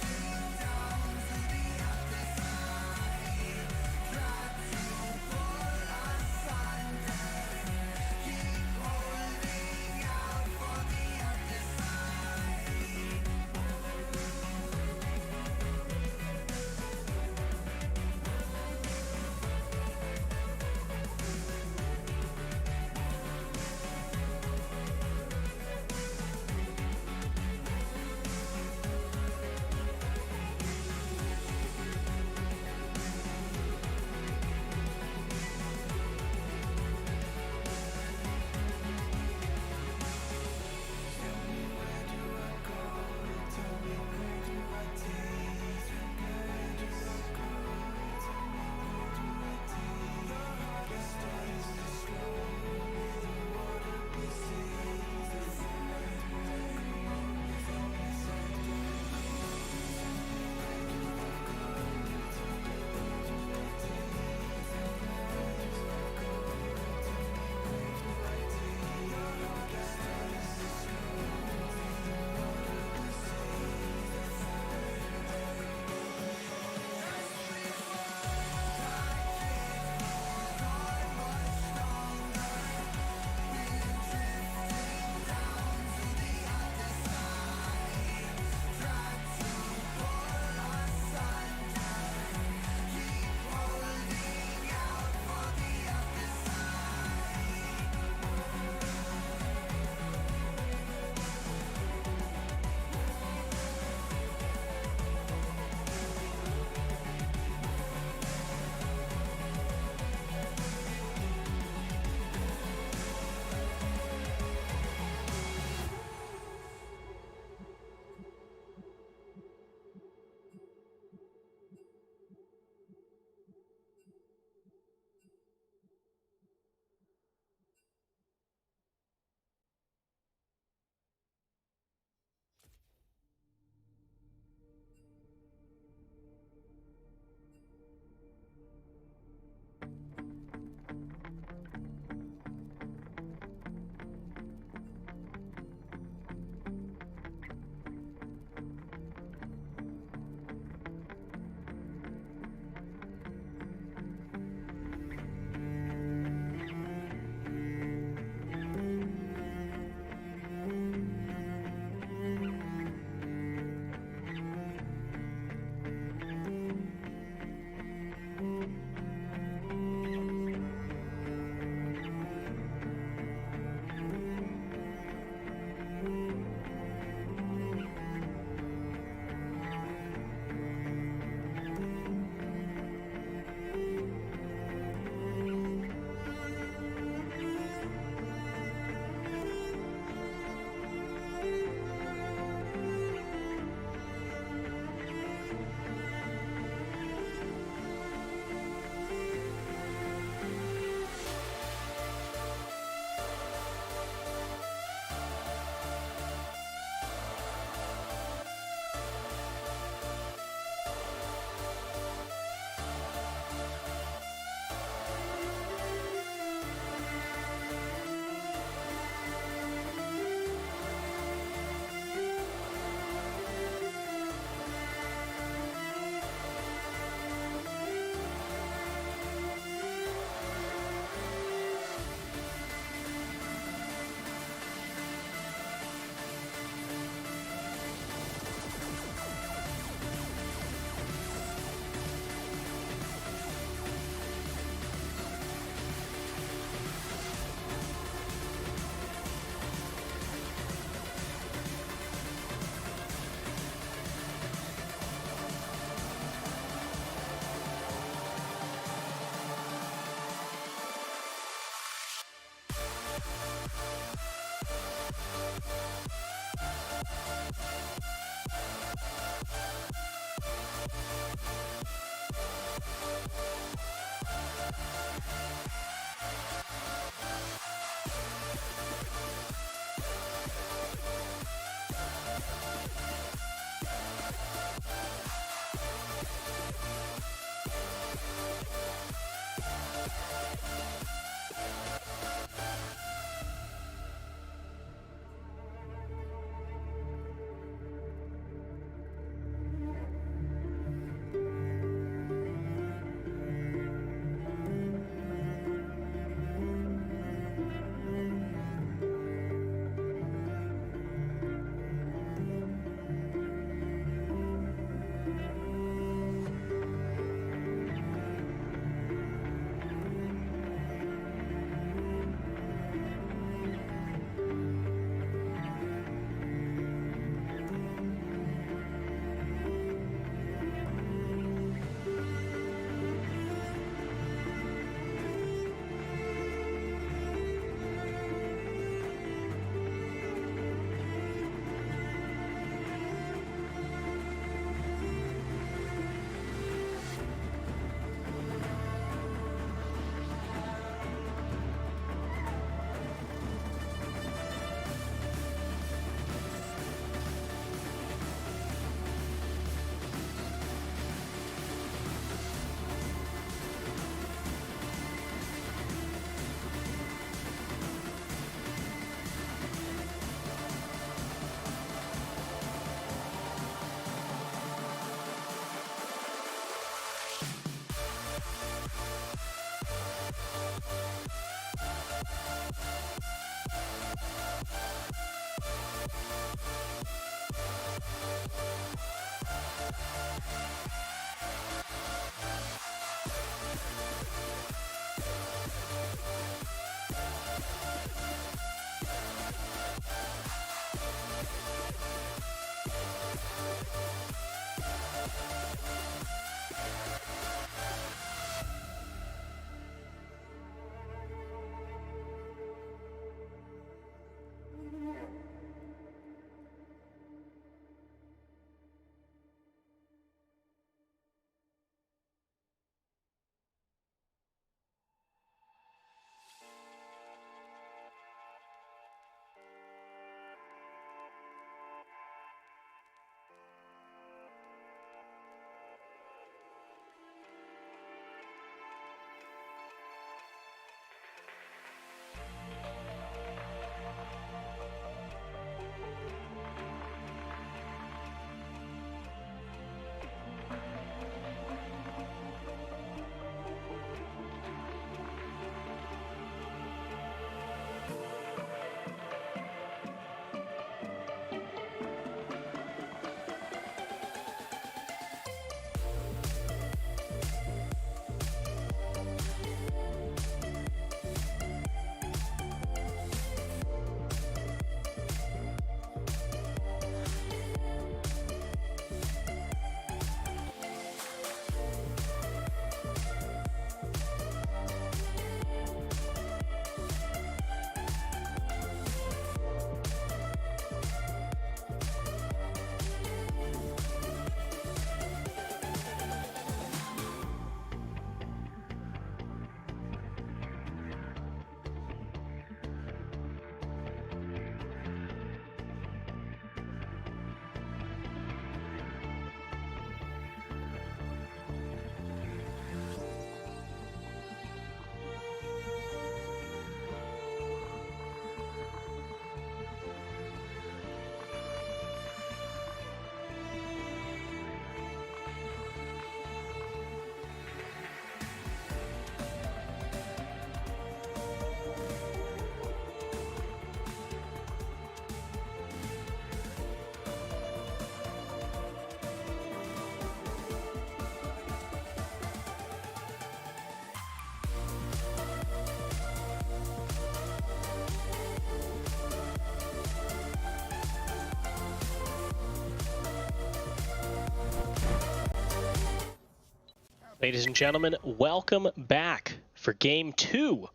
Ladies and gentlemen, welcome back for Game 2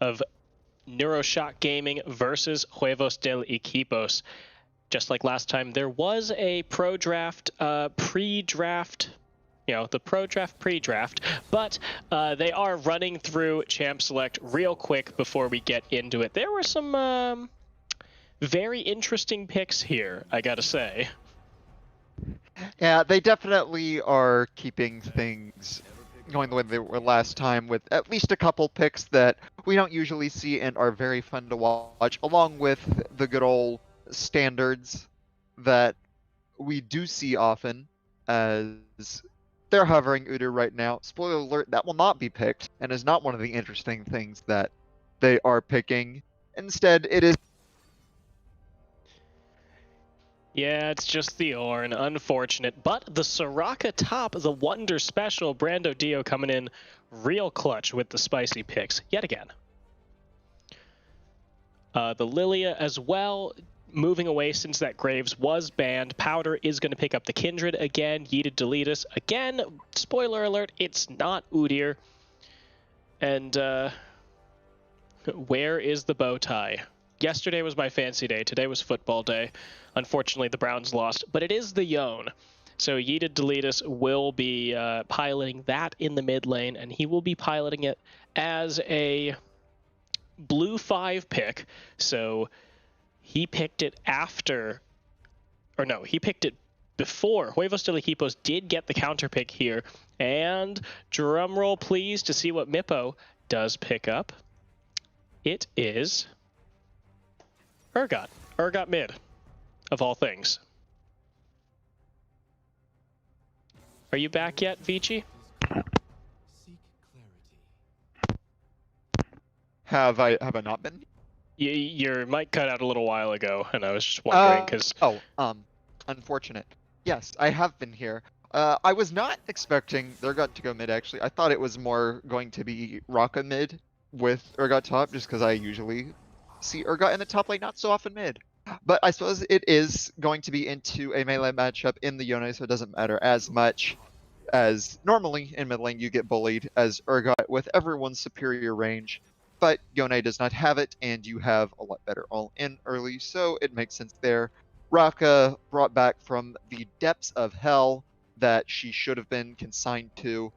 of Neuroshock Gaming versus Huevos del Equipos. Just like last time, there was a pro draft, pre-draft, the pro draft pre-draft, but they are running through Champ Select real quick before we get into it. There were some very interesting picks here, I gotta say. Yeah, they definitely are keeping things going the way they were last time, with at least a couple picks that we don't usually see and are very fun to watch, along with the good old standards that we do see often, as they're hovering Udyr right now. Spoiler alert, that will not be picked, and is not one of the interesting things that they are picking. Instead, it is... Yeah, it's just the Ornn, unfortunate. But the Soraka top, the Wonder Special, Brando Dio coming in real clutch with the spicy picks, yet again. The Lilia as well, moving away since that Graves was banned. Powder is going to pick up the Kindred again, Yeeted Deletus. Again, spoiler alert, it's not Udyr. And where is the bow tie? Yesterday was my fancy day. Today was football day. Unfortunately, the Browns lost, but it is the Yone. So Yeeted Deletus will be piloting that in the mid lane, and he will be piloting it as a blue 5 pick. So he picked it after, or no, he picked it before. Huevos del Equipos did get the counter pick here, and drumroll please to see what Mippo does pick up. It is Urgot. Urgot mid, of all things. Are you back yet, Vici? Have I not been? Your mic cut out a little while ago, and I was just wondering because. Unfortunate. Yes, I have been here. I was not expecting Urgot to go mid, actually. I thought it was more going to be Raka mid with Urgot top, just because I usually see Urgot in the top lane, not so often mid. But I suppose it is going to be into a melee matchup in the Yone, so it doesn't matter as much as normally in mid lane you get bullied as Urgot with everyone's superior range. But Yone does not have it, and you have a lot better all-in early, so it makes sense there. Raka brought back from the depths of hell that she should have been consigned to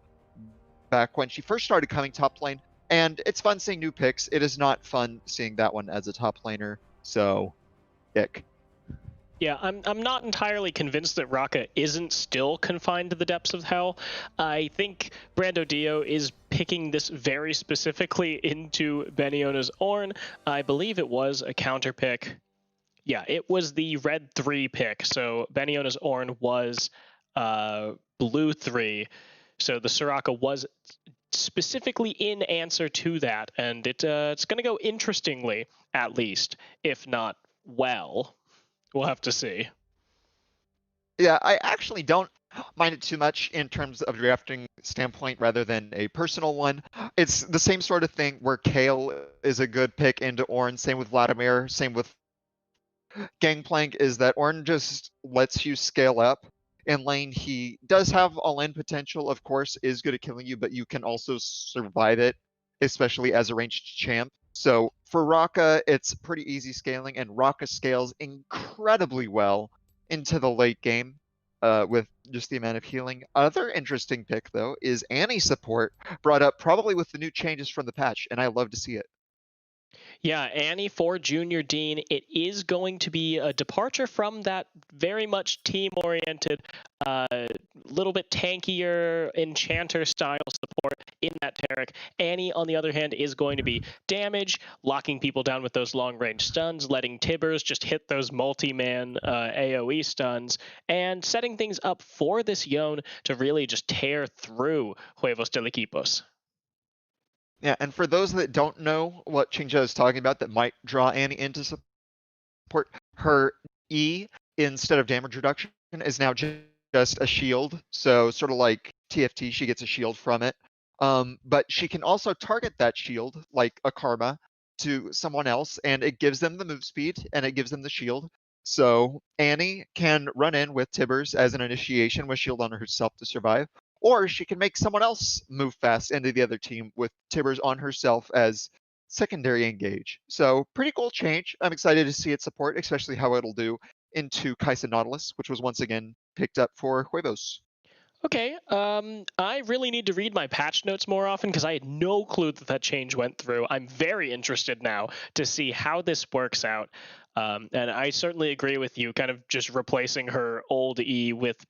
back when she first started coming top lane, and it's fun seeing new picks. It is not fun seeing that one as a top laner, so ick. Yeah, I'm not entirely convinced that Raka isn't still confined to the depths of hell. I think Brando Dio is picking this very specifically into Beniona's Ornn. I believe it was a counter pick. Yeah, it was the red 3 pick. So Beniona's Ornn was blue 3. So the Soraka was specifically in answer to that, and it's going to go interestingly, at least, if not well. We'll have to see. Yeah, I actually don't mind it too much in terms of drafting standpoint rather than a personal one. It's the same sort of thing where Kale is a good pick into Ornn, same with Vladimir, same with Gangplank, is that Ornn just lets you scale up. In lane, he does have all-in potential, of course, is good at killing you, but you can also survive it, especially as a ranged champ. So for Raka, it's pretty easy scaling, and Raka scales incredibly well into the late game with just the amount of healing. Other interesting pick, though, is Annie support, brought up probably with the new changes from the patch, and I love to see it. Yeah, Annie for Junior Dean. It is going to be a departure from that very much team-oriented, little bit tankier enchanter style support in that Taric. Annie, on the other hand, is going to be damage, locking people down with those long-range stuns, letting Tibbers just hit those multi-man AoE stuns, and setting things up for this Yone to really just tear through Huevos del Equipos. Yeah, and for those that don't know what Qingzhou is talking about that might draw Annie into support, her E instead of damage reduction is now just a shield. So sort of like TFT, she gets a shield from it. But she can also target that shield, like a Karma, to someone else, and it gives them the move speed, and it gives them the shield. So Annie can run in with Tibbers as an initiation with shield on herself to survive, or she can make someone else move fast into the other team with Tibbers on herself as secondary engage. So pretty cool change. I'm excited to see its support, especially how it'll do into Kaisa Nautilus, which was once again picked up for Huevos. Okay, I really need to read my patch notes more often because I had no clue that that change went through. I'm very interested now to see how this works out. And I certainly agree with you, kind of just replacing her old E with,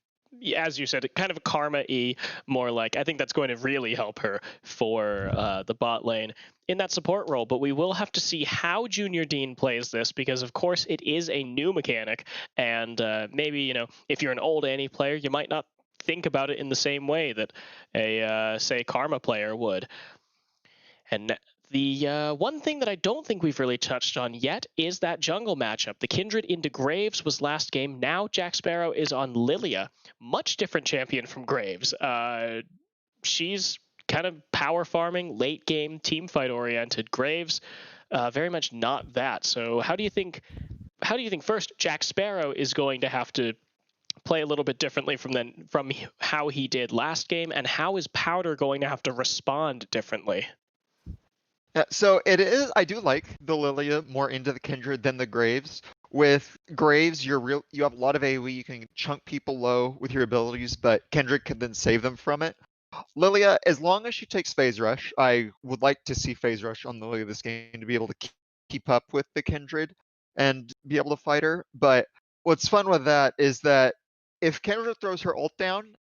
as you said, kind of a Karma E, more like. I think that's going to really help her for the bot lane in that support role. But we will have to see how Junior Dean plays this because, of course, it is a new mechanic. And maybe, you know, if you're an old Annie player, you might not think about it in the same way that a say Karma player would. And the one thing that I don't think we've really touched on yet is that jungle matchup. The Kindred into Graves was last game. Now Jack Sparrow is on Lilia. Much different champion from Graves. She's kind of power farming, late game, team fight oriented. Graves, very much not that. So how do you think first Jack Sparrow is going to have to play a little bit differently from how he did last game, and how is Powder going to have to respond differently? So it is. I do like the Lilia more into the Kindred than the Graves. With Graves, you have a lot of AoE. You can chunk people low with your abilities, but Kindred can then save them from it. Lilia, as long as she takes Phase Rush, I would like to see Phase Rush on Lilia this game to be able to keep up with the Kindred and be able to fight her. But what's fun with that is that if Kindred throws her ult down,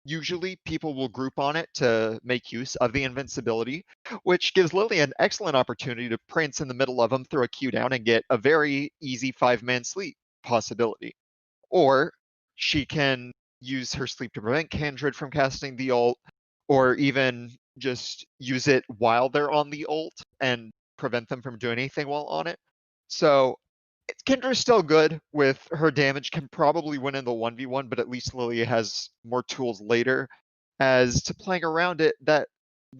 usually people will group on it to make use of the invincibility, which gives Lily an excellent opportunity to prance in the middle of them, throw a Q down, and get a very easy 5-man sleep possibility. Or she can use her sleep to prevent Kindred from casting the ult, or even just use it while they're on the ult and prevent them from doing anything while on it. So Kendra's still good with her damage, can probably win in the 1v1, but at least Lilia has more tools later. As to playing around it, that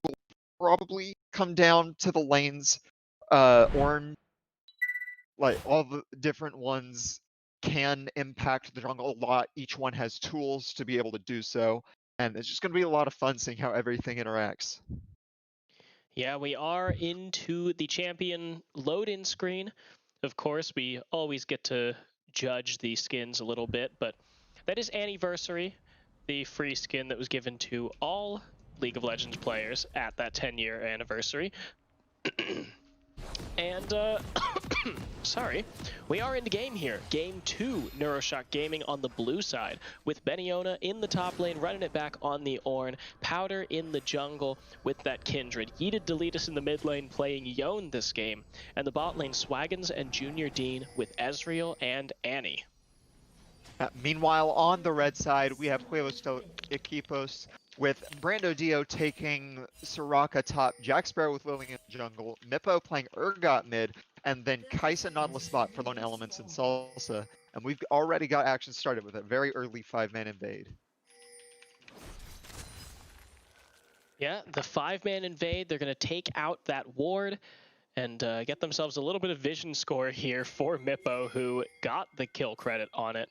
will probably come down to the lanes. Ornn, like all the different ones, can impact the jungle a lot. Each one has tools to be able to do so, and it's just going to be a lot of fun seeing how everything interacts. Yeah, we are into the champion load-in screen. Of course, we always get to judge the skins a little bit, but that is Anniversary, the free skin that was given to all League of Legends players at that 10-year anniversary. And, sorry, we are in the game here. Game 2, Neuroshock Gaming on the blue side, with Beniona in the top lane, running it back on the Ornn, Powder in the jungle with that Kindred, Yeeted Deletus in the mid lane playing Yone this game, and the bot lane Swaggins and Junior Dean with Ezreal and Annie. Meanwhile, on the red side, we have Huevos Equipos, with Brando Dio taking Soraka top, Jack Sparrow with Lillian jungle, Mippo playing Urgot mid, and then Kaisa Nautilus spot for Lone Elements and Salsa. And we've already got action started with a very early 5-man invade. Yeah, the 5-man invade, they're going to take out that ward and get themselves a little bit of vision score here for Mippo, who got the kill credit on it.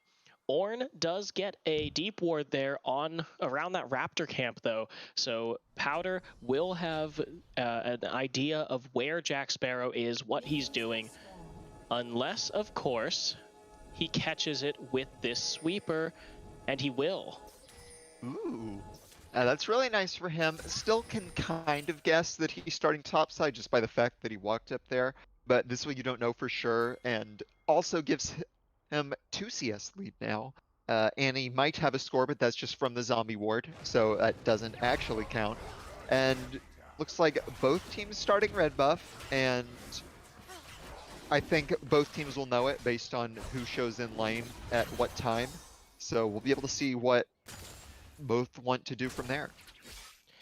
Ornn does get a deep ward there on around that Raptor camp, though, so Powder will have an idea of where Jack Sparrow is, what he's doing, unless, of course, he catches it with this sweeper, and he will. Ooh. That's really nice for him. Still can kind of guess that he's starting topside just by the fact that he walked up there, but this way you don't know for sure, and also gives him 2 CS lead now. Annie might have a score, but that's just from the zombie ward, so that doesn't actually count. And looks like both teams starting red buff, and I think both teams will know it based on who shows in lane at what time. So we'll be able to see what both want to do from there.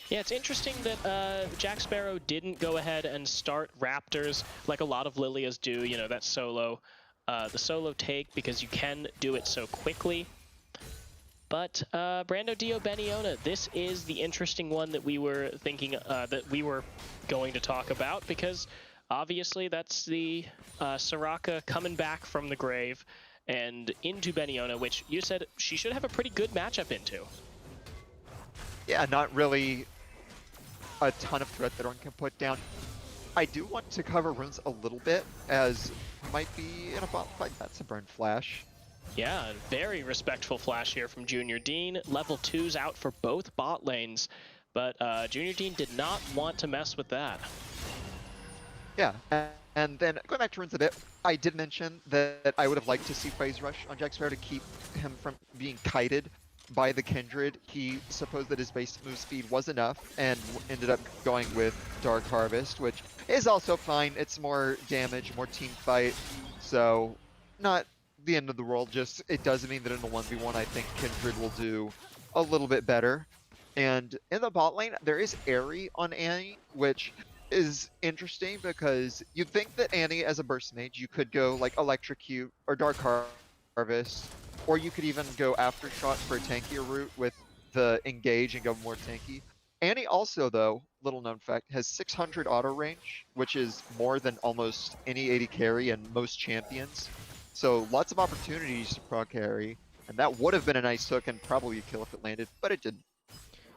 Yeah, it's interesting that Jack Sparrow didn't go ahead and start Raptors like a lot of Lilias do, you know, that solo, the solo take, because you can do it so quickly. But Brando Dio Beniona, this is the interesting one that we were thinking that we were going to talk about, because obviously that's the Soraka coming back from the grave and into Beniona, which you said she should have a pretty good matchup into. Yeah, not really a ton of threat that one can put down. I do want to cover runes a little bit, as might be in a bot fight. That's a burn flash. Yeah, very respectful flash here from Junior Dean. Level 2's out for both bot lanes, but Junior Dean did not want to mess with that. Yeah, and then going back to runes a bit, I did mention that I would have liked to see Phase Rush on Jack Sparrow to keep him from being kited by the Kindred. He supposed that his base move speed was enough and ended up going with Dark Harvest, which is also fine. It's more damage, more team fight, so not the end of the world. Just it does mean that in the 1v1, I think Kindred will do a little bit better. And in the bot lane, there is Airy on Annie, which is interesting because you'd think that Annie, as a burst mage, you could go like Electrocute or Dark Harvest, or you could even go Aftershock for a tankier route with the Engage and go more tanky. Annie also, though, little known fact, has 600 auto range, which is more than almost any AD carry and most champions. So lots of opportunities to proc carry, and that would have been a nice hook and probably a kill if it landed, but it didn't.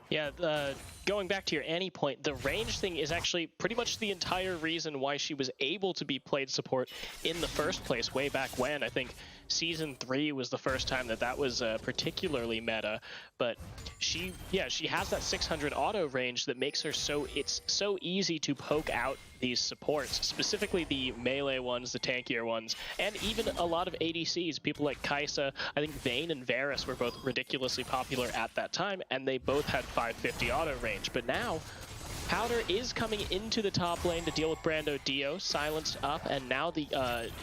Yeah, going back to your Annie point, the range thing is actually pretty much the entire reason why she was able to be played support in the first place way back when. I think Season 3 was the first time that was particularly meta, but she has that 600 auto range that makes her it's so easy to poke out these supports, specifically the melee ones, the tankier ones, and even a lot of ADCs. People like Kai'Sa, I think Vayne and Varus were both ridiculously popular at that time, and they both had 550 auto range. But now, Powder is coming into the top lane to deal with Brando Dio, silenced up, and now the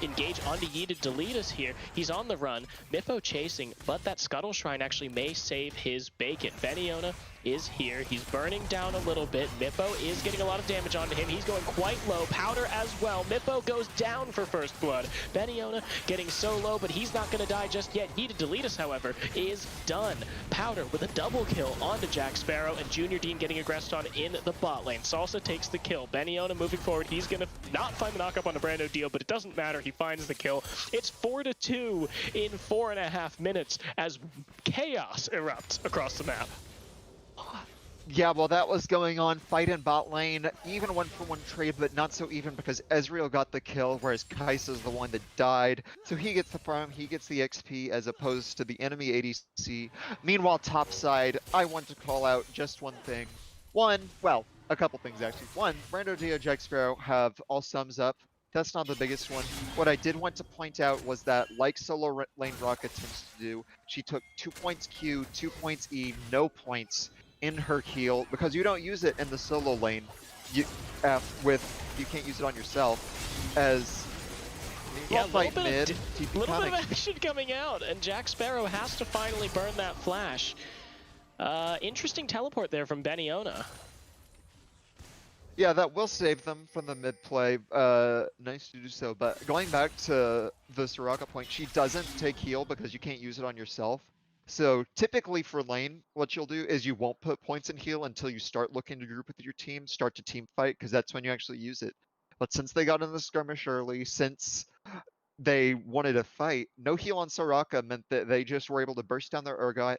engage onto Yi to delete us here. He's on the run, Mippo chasing, but that Scuttle Shrine actually may save his bacon. Beniona is here. He's burning down a little bit. Mippo is getting a lot of damage onto him. He's going quite low. Powder as well. Mippo goes down for first blood. Beniona getting so low, but he's not going to die just yet. He to delete us, however, is done. Powder with a double kill onto Jack Sparrow, and Junior Dean getting aggressed on in the bot lane. Salsa takes the kill. Beniona moving forward. He's going to not find the knockup on the Brando Dio, but it doesn't matter. He finds the kill. It's 4-2 in 4.5 minutes as chaos erupts across the map. Yeah, well, that was going on. Fight in bot lane, even 1-for-1 trade, but not so even because Ezreal got the kill, whereas Kai'Sa's the one that died. So he gets the farm, he gets the XP, as opposed to the enemy ADC. Meanwhile, topside, I want to call out just one thing. Well, a couple things actually. One, Brando Dio, Jack Sparrow have all sums up. That's not the biggest one. What I did want to point out was that, like solo lane Rocket tends to do, she took 2 points Q, 2 points E, no points in her heal, because you don't use it in the solo lane. You can't use it on yourself. As yeah, fight mid, little bit of action coming out, and Jack Sparrow has to finally burn that flash. Interesting teleport there from Beniona. Yeah, that will save them from the mid play. Nice to do so. But going back to the Soraka point, she doesn't take heal because you can't use it on yourself. So typically for lane, what you'll do is you won't put points in heal until you start looking to group with your team, start to team fight, because that's when you actually use it. But since they got in the skirmish early, since they wanted to fight, no heal on Soraka meant that they just were able to burst down their Urgot,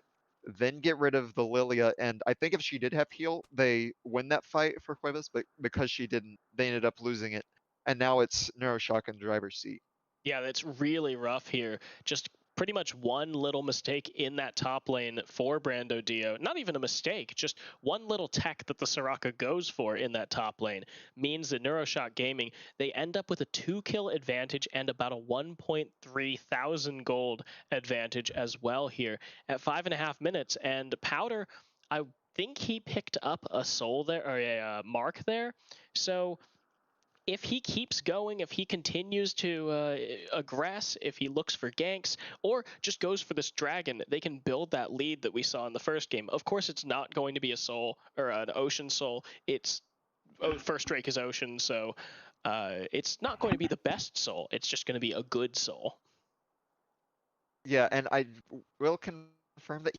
then get rid of the Lilia, and I think if she did have heal, they win that fight for Huevos, but because she didn't, they ended up losing it. And now it's Neuroshock in the driver's seat. Yeah, that's really rough here. Just pretty much one little mistake in that top lane for Brando Dio. Not even a mistake, just one little tech that the Soraka goes for in that top lane means that Neuroshock Gaming, they end up with a 2-kill advantage and about a 1.3 thousand gold advantage as well here at 5.5 minutes. And Powder, I think he picked up a soul there, or a mark there. So if he keeps going, if he continues to aggress, if he looks for ganks, or just goes for this dragon, they can build that lead that we saw in the first game. Of course, it's not going to be a soul or an ocean soul. It's first Drake is ocean, so it's not going to be the best soul. It's just going to be a good soul. Yeah, and I will confirm that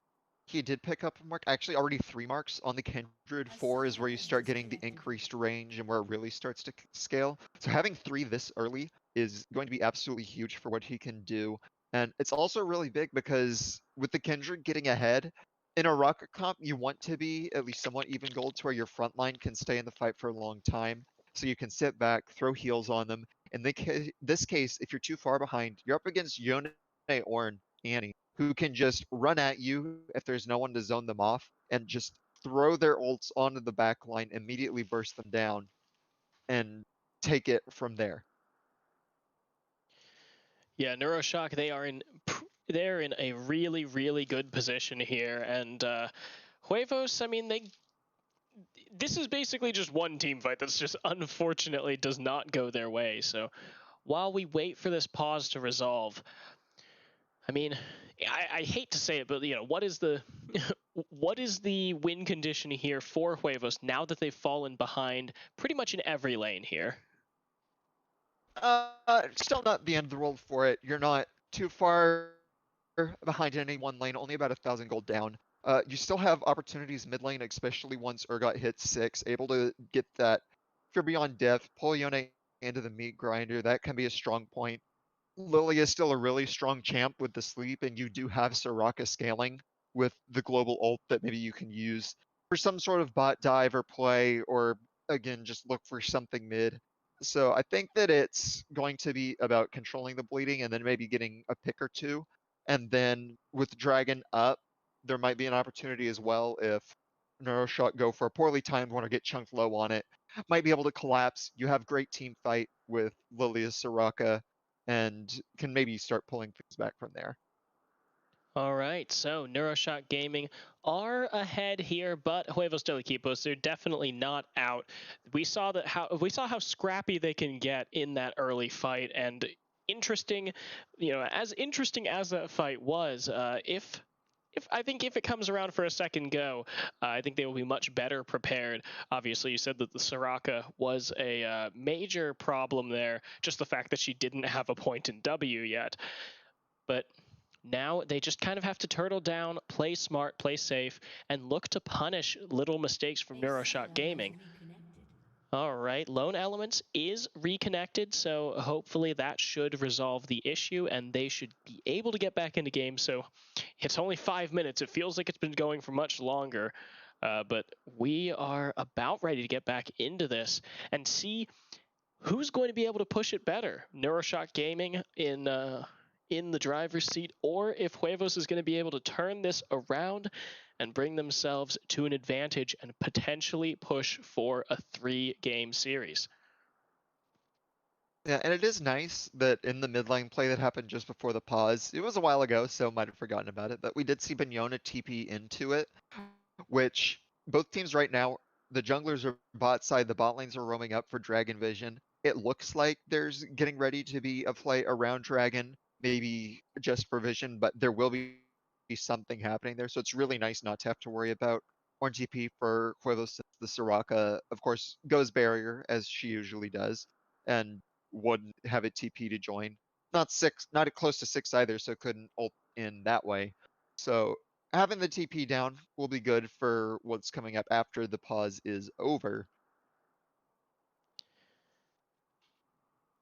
he did pick up a mark, actually already 3 marks on the Kindred. 4 is where you start getting the increased range and where it really starts to scale. So having 3 this early is going to be absolutely huge for what he can do. And it's also really big because with the Kindred getting ahead, in a rocket comp, you want to be at least somewhat even gold to where your front line can stay in the fight for a long time. So you can sit back, throw heals on them. In this case, if you're too far behind, you're up against Yone or Annie, who can just run at you if there's no one to zone them off and just throw their ults onto the back line, immediately burst them down, and take it from there. Yeah, Neuroshock, they're in a really, really good position here, and Huevos, I mean, this is basically just one team fight that's just unfortunately does not go their way. So while we wait for this pause to resolve, I mean, I hate to say it, but what is the what is the win condition here for Huevos now that they've fallen behind pretty much in every lane here? Still not the end of the world for it. You're not too far behind in any one lane, only about 1,000 gold down. You still have opportunities mid lane, especially once Urgot hits 6, able to get that. If you're beyond death, pull Yone into the meat grinder. That can be a strong point. Lily is still a really strong champ with the sleep, and you do have Soraka scaling with the global ult that maybe you can use for some sort of bot dive or play, or again, just look for something mid. So I think that it's going to be about controlling the bleeding and then maybe getting a pick or two. And then with Dragon up, there might be an opportunity as well if Neuroshock go for a poorly timed one or get chunked low on it. Might be able to collapse. You have great team fight with Lilia Soraka and can maybe start pulling things back from there. All right, so Neuroshock Gaming are ahead here, but Huevos del Equipos, they're definitely not out. We saw how scrappy they can get in that early fight, and interesting, as interesting as that fight was, if I think if it comes around for a second go, I think they will be much better prepared. Obviously, you said that the Soraka was a major problem there, just the fact that she didn't have a point in W yet, but now they just kind of have to turtle down, play smart, play safe, and look to punish little mistakes from Neuroshock Gaming. All right, Lone Elements is reconnected, so hopefully that should resolve the issue, and they should be able to get back into game. So it's only 5 minutes. It feels like it's been going for much longer, but we are about ready to get back into this and see who's going to be able to push it better. Neuroshock Gaming in the driver's seat, or if Huevos is going to be able to turn this around and bring themselves to an advantage and potentially push for a 3-game series. Yeah, and it is nice that in the mid lane play that happened just before the pause, it was a while ago, so might have forgotten about it, but we did see Bignona TP into it, which both teams right now, the junglers are bot side, the bot lanes are roaming up for Dragon Vision. It looks like there's getting ready to be a play around Dragon, maybe just for Vision, but there will be something happening there. So it's really nice not to have to worry about Orange TP for Huevos, since the Soraka, of course, goes barrier as she usually does, and wouldn't have it TP to join. Not close to 6 either, so couldn't ult in that way. So having the TP down will be good for what's coming up after the pause is over.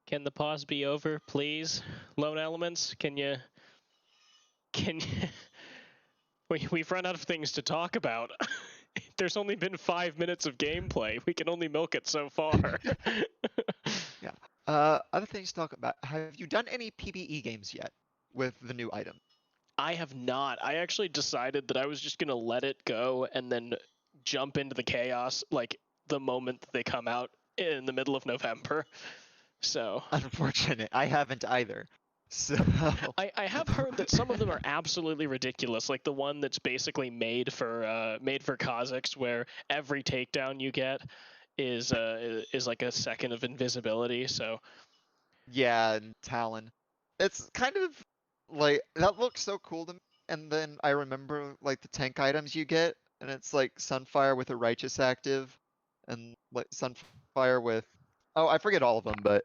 Can the pause be over, please? Lone Elements, can you... We've run out of things to talk about. There's only been 5 minutes of gameplay. We can only milk it so far. Yeah. Other things to talk about. Have you done any PvE games yet with the new item? I have not. I actually decided that I was just going to let it go and then jump into the chaos like the moment that they come out in the middle of November. So Unfortunate. I haven't either. So I have heard that some of them are absolutely ridiculous, like the one that's basically made for Kazakhs, where every takedown you get is like a second of invisibility. So yeah, and Talon. It's kind of like that looks so cool to me. And then I remember like the tank items you get, and it's like Sunfire with a Righteous active, and like Sunfire with I forget all of them, but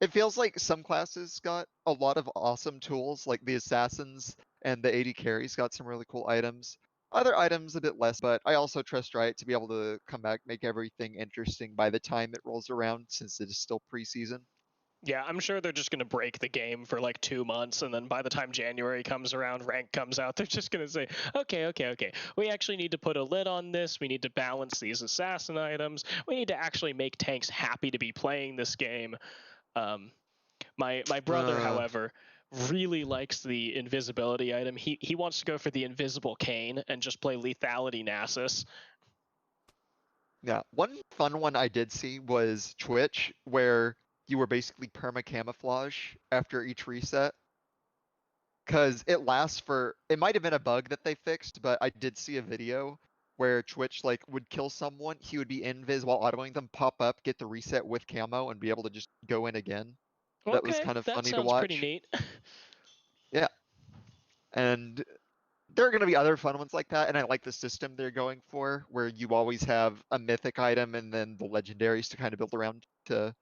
it feels like some classes got a lot of awesome tools, like the assassins and the AD carries got some really cool items. Other items a bit less, but I also trust Riot to be able to come back, make everything interesting by the time it rolls around, since it is still preseason. Yeah, I'm sure they're just going to break the game for like 2 months, and then by the time January comes around, rank comes out, they're just going to say, okay, we actually need to put a lid on this, we need to balance these assassin items, we need to actually make tanks happy to be playing this game. My brother, however, really likes the invisibility item. He wants to go for the invisible cane and just play lethality Nasus. Yeah, one fun one I did see was Twitch, where you were basically perma camouflage after each reset. Because it lasts for, it might have been a bug that they fixed, but I did see a video where Twitch like would kill someone, he would be invis while autoing them, pop up, get the reset with camo, and be able to just go in again. That was Okay, kind of that funny to sounds pretty watch. neat. Yeah. And there are going to be other fun ones like that, and I like the system they're going for, where you always have a mythic item and then the legendaries to kind of build around to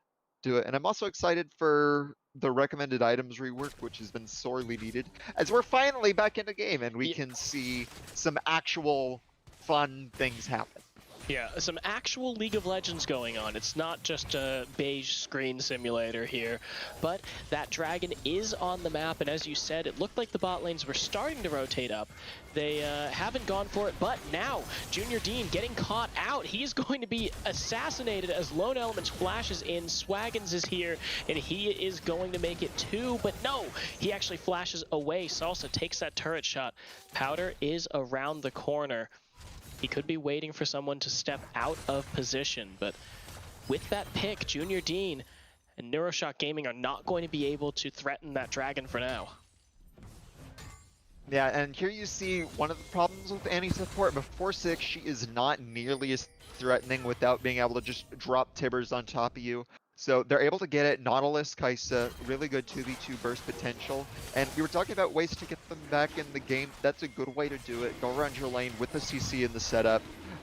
do it. And I'm also excited for the recommended items rework, which has been sorely needed, as we're finally back in the game and we can see some actual fun things happen. Yeah, some actual League of Legends going on. It's not just a beige screen simulator here, but that dragon is on the map, and as you said, it looked like the bot lanes were starting to rotate up. They haven't gone for it, but now Junior Dean getting caught out. He's going to be assassinated as Lone Elements flashes in. Swaggins is here, and he is going to make it too, but no, he actually flashes away. Salsa takes that turret shot. Powder is around the corner. He could be waiting for someone to step out of position, but with that pick, Junior Dean and Neuroshock Gaming are not going to be able to threaten that dragon for now. Yeah, and here you see one of the problems with Annie's support. Before 6, she is not nearly as threatening without being able to just drop Tibbers on top of you. So they're able to get it. Nautilus, Kaisa, really good 2v2 burst potential. And we were talking about ways to get them back in the game. That's a good way to do it. Go around your lane with the CC in the setup.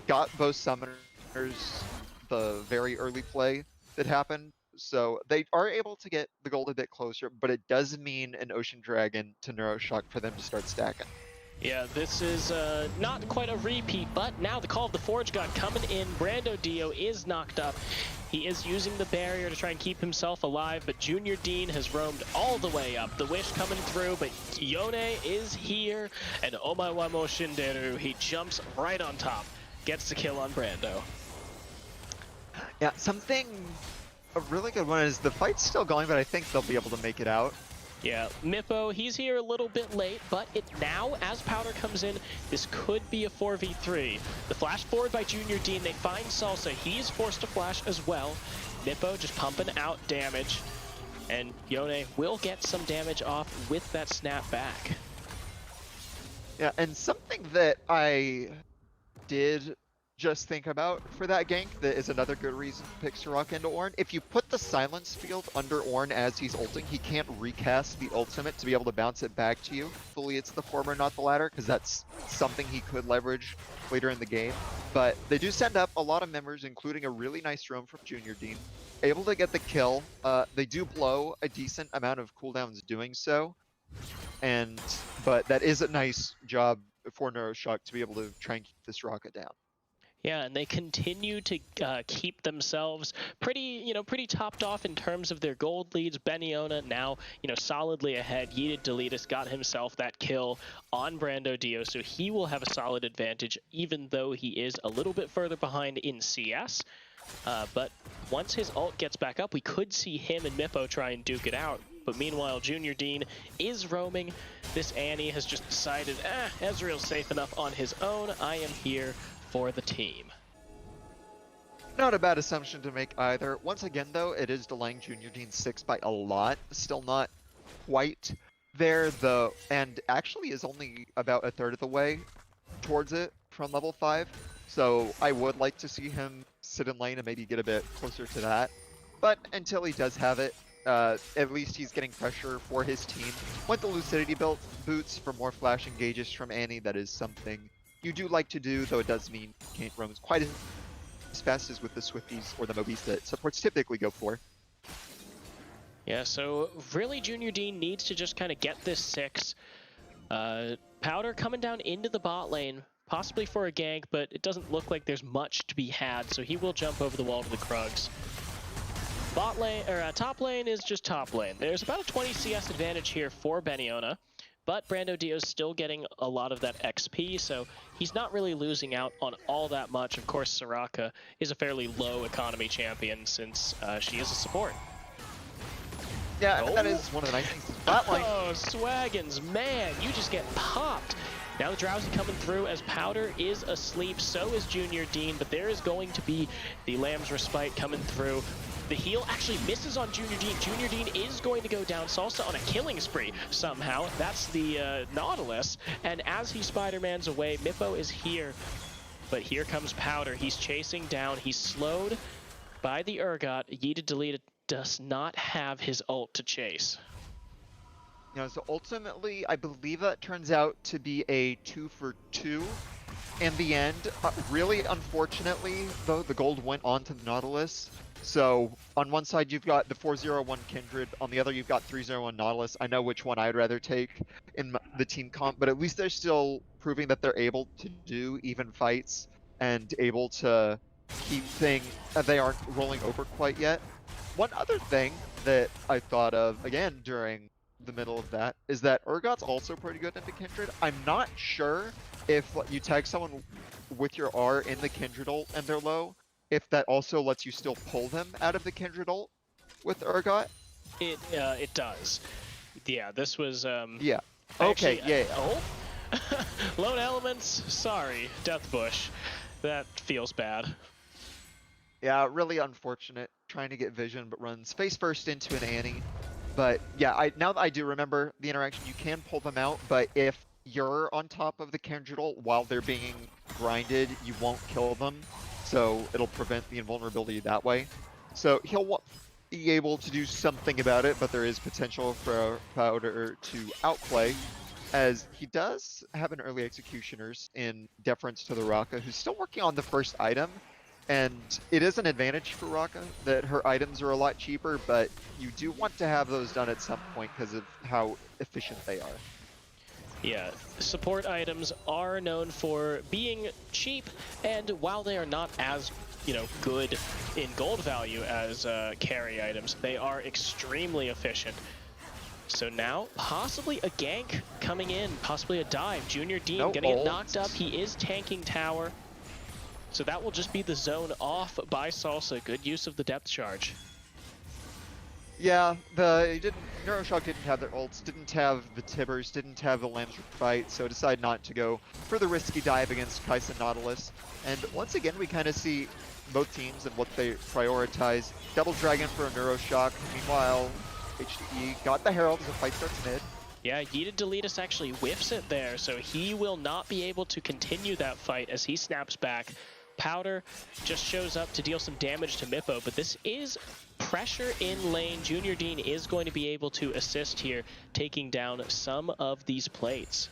Got both summoners the very early play that happened. So they are able to get the gold a bit closer, but it does mean an Ocean Dragon to Neuroshock for them to start stacking. Yeah, this is not quite a repeat, but now the Call of the Forge God coming in. Brando Dio is knocked up. He is using the barrier to try and keep himself alive, but Junior Dean has roamed all the way up. The Wish coming through, but Yone is here, and Omaiwamo Shinderu, he jumps right on top. Gets the kill on Brando. Yeah, a really good one is the fight's still going, but I think they'll be able to make it out. Yeah, Mippo, he's here a little bit late, but now, as Powder comes in, this could be a 4v3. The flash forward by Junior Dean, they find Salsa. He is forced to flash as well. Mippo just pumping out damage, and Yone will get some damage off with that snap back. Yeah, and something that I did just think about for that gank that is another good reason to pick Soraka into Ornn. If you put the silence field under Ornn as he's ulting, he can't recast the ultimate to be able to bounce it back to you. Hopefully it's the former, not the latter, because that's something he could leverage later in the game. But they do send up a lot of members, including a really nice roam from Junior Dean. Able to get the kill. They do blow a decent amount of cooldowns doing so. But that is a nice job for Neuroshock to be able to try and keep this rocket down. Yeah, and they continue to keep themselves pretty topped off in terms of their gold leads. Beniona now, solidly ahead. Yeeted Deletus got himself that kill on Brando Dio, so he will have a solid advantage, even though he is a little bit further behind in CS. But once his ult gets back up, we could see him and Mippo try and duke it out. But meanwhile, Junior Dean is roaming. This Annie has just decided, Ezreal's safe enough on his own. I am here for the team. Not a bad assumption to make either. Once again, though, it is delaying Junior Dean's 6 by a lot. Still not quite there, though, and actually is only about a third of the way towards it from level 5. So I would like to see him sit in lane and maybe get a bit closer to that. But until he does have it, at least he's getting pressure for his team. Went the Lucidity boots for more flash engages from Annie. That is something you do like to do, though it does mean you can't roam as quite as fast as with the Swifties or the Mobies that supports typically go for. Yeah, so really Junior Dean needs to just kind of get this 6. Powder coming down into the bot lane, possibly for a gank, but it doesn't look like there's much to be had, so he will jump over the wall to the Krugs. Bot lane, or top lane is just top lane. There's about a 20 CS advantage here for Beniona, but Brando Dio's still getting a lot of that XP, so he's not really losing out on all that much. Of course, Soraka is a fairly low economy champion since she is a support. Yeah, and that is one of the nice things. Flatline. Oh, Swaggins, man, you just get popped. Now the Drowsy coming through as Powder is asleep, so is Junior Dean, but there is going to be the Lamb's Respite coming through. The heal actually misses on Junior Dean. Junior Dean is going to go down. Salsa on a killing spree somehow. That's the Nautilus. And as he Spider-Mans away, Mippo is here. But here comes Powder. He's chasing down. He's slowed by the Urgot. Yeeted Deleted does not have his ult to chase. You know, so ultimately, I believe that turns out to be a 2-for-2 in the end. Really, unfortunately, though, the gold went onto the Nautilus. So on one side, you've got the 401 Kindred. On the other, you've got 301 Nautilus. I know which one I'd rather take in the team comp, but at least they're still proving that they're able to do even fights and able to keep things. They aren't rolling over quite yet. One other thing that I thought of, again, during the middle of that, is that Urgot's also pretty good into Kindred. I'm not sure if you tag someone with your R in the Kindred ult and they're low, if that also lets you still pull them out of the Kindred ult with Urgot. It does. Yeah, this was Yeah. Okay, actually, yeah. Oh? Lone Elements, sorry, Death Bush. That feels bad. Yeah, really unfortunate. Trying to get vision, but runs face first into an Annie. But yeah, now that I do remember the interaction, you can pull them out, but if you're on top of the Kindred ult while they're being grinded, you won't kill them. So it'll prevent the invulnerability that way. So he'll be able to do something about it, but there is potential for Powder to outplay, as he does have an early Executioners in deference to the Raka, who's still working on the first item. And it is an advantage for Raka that her items are a lot cheaper, but you do want to have those done at some point because of how efficient they are. Yeah, support items are known for being cheap, and while they are not as, good in gold value as carry items, they are extremely efficient. So now, possibly a gank coming in, possibly a dive. Junior Dean gonna get knocked up. He is tanking tower. So that will just be the zone off by Salsa. Good use of the depth charge. Yeah, Neuroshock didn't have their ults, didn't have the Tibbers, didn't have the Lamb's fight, so decided not to go for the risky dive against Kai'Sa Nautilus. And once again, we kind of see both teams and what they prioritize. Double Dragon for a Neuroshock. Meanwhile, HdE got the Herald as the fight starts mid. Yeah, Yeeted Deletus actually whiffs it there, so he will not be able to continue that fight as he snaps back. Powder just shows up to deal some damage to Mippo, but this is pressure in lane. Junior Dean is going to be able to assist here, taking down some of these plates.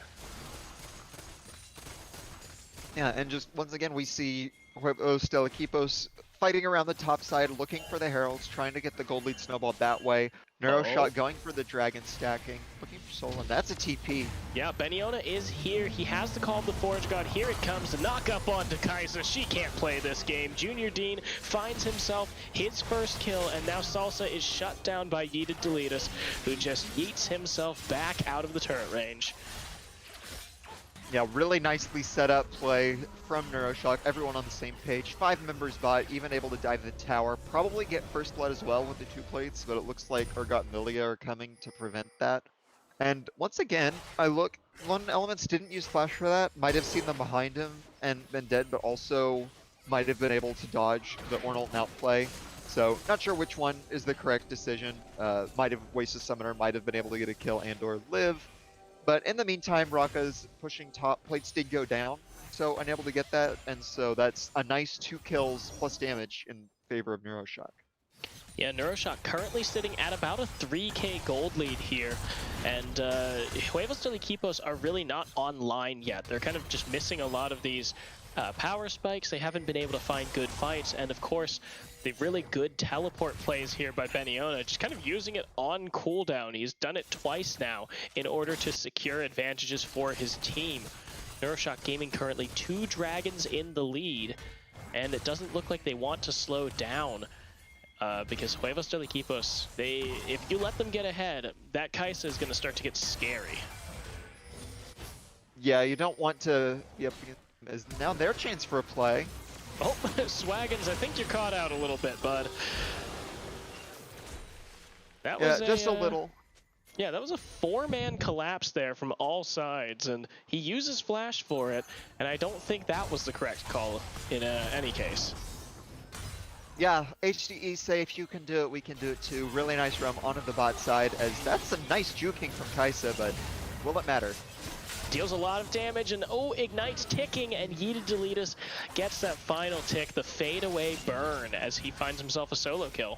Yeah, and just once again, we see Huevos, Equipos fighting around the top side, looking for the Heralds, trying to get the gold lead snowball that way. Neuroshock going for the dragon stacking, looking for Soul, and that's a TP. Yeah, Beniona is here. He has the call of the Forge God. Here it comes, the knock up onto Kai'Sa. She can't play this game. Junior Dean finds himself his first kill, and now Salsa is shut down by Yeeted Deletus, who just yeets himself back out of the turret range. Yeah, really nicely set up play from Neuroshock. Everyone on the same page. 5 members bot, even able to dive the tower. Probably get first blood as well with the 2 plates, but it looks like Urgot and Lilia are coming to prevent that. And once again, Lone Elements didn't use flash for that. Might have seen them behind him and been dead, but also might have been able to dodge the Ornalt and outplay. So not sure which one is the correct decision. Might have wasted Summoner, might have been able to get a kill and or live. But in the meantime, Raka's pushing top. Plates did go down, so unable to get that. And so that's a nice 2 kills plus damage in favor of Neuroshock. Yeah, Neuroshock currently sitting at about a 3k gold lead here. And Huevos and Equipos are really not online yet. They're kind of just missing a lot of these power spikes. They haven't been able to find good fights. And of course, the really good teleport plays here by Beniona, just kind of using it on cooldown. He's done it twice now in order to secure advantages for his team. Neuroshock Gaming currently 2 dragons in the lead, and it doesn't look like they want to slow down. because Huevos del Equipos, if you let them get ahead, that Kaisa is going to start to get scary. Yeah, you don't want to be up against them, as now their chance for a play. Oh, Swaggins, I think you're caught out a little bit, bud. That was just a little. Yeah, that was a 4-man collapse there from all sides, and he uses flash for it, and I don't think that was the correct call in any case. Yeah, HdE say if you can do it, we can do it too. Really nice roam onto the bot side, as that's some nice juking from Kaisa, but will it matter? Deals a lot of damage, and ignites ticking, and Deletus gets that final tick, the fadeaway burn, as he finds himself a solo kill.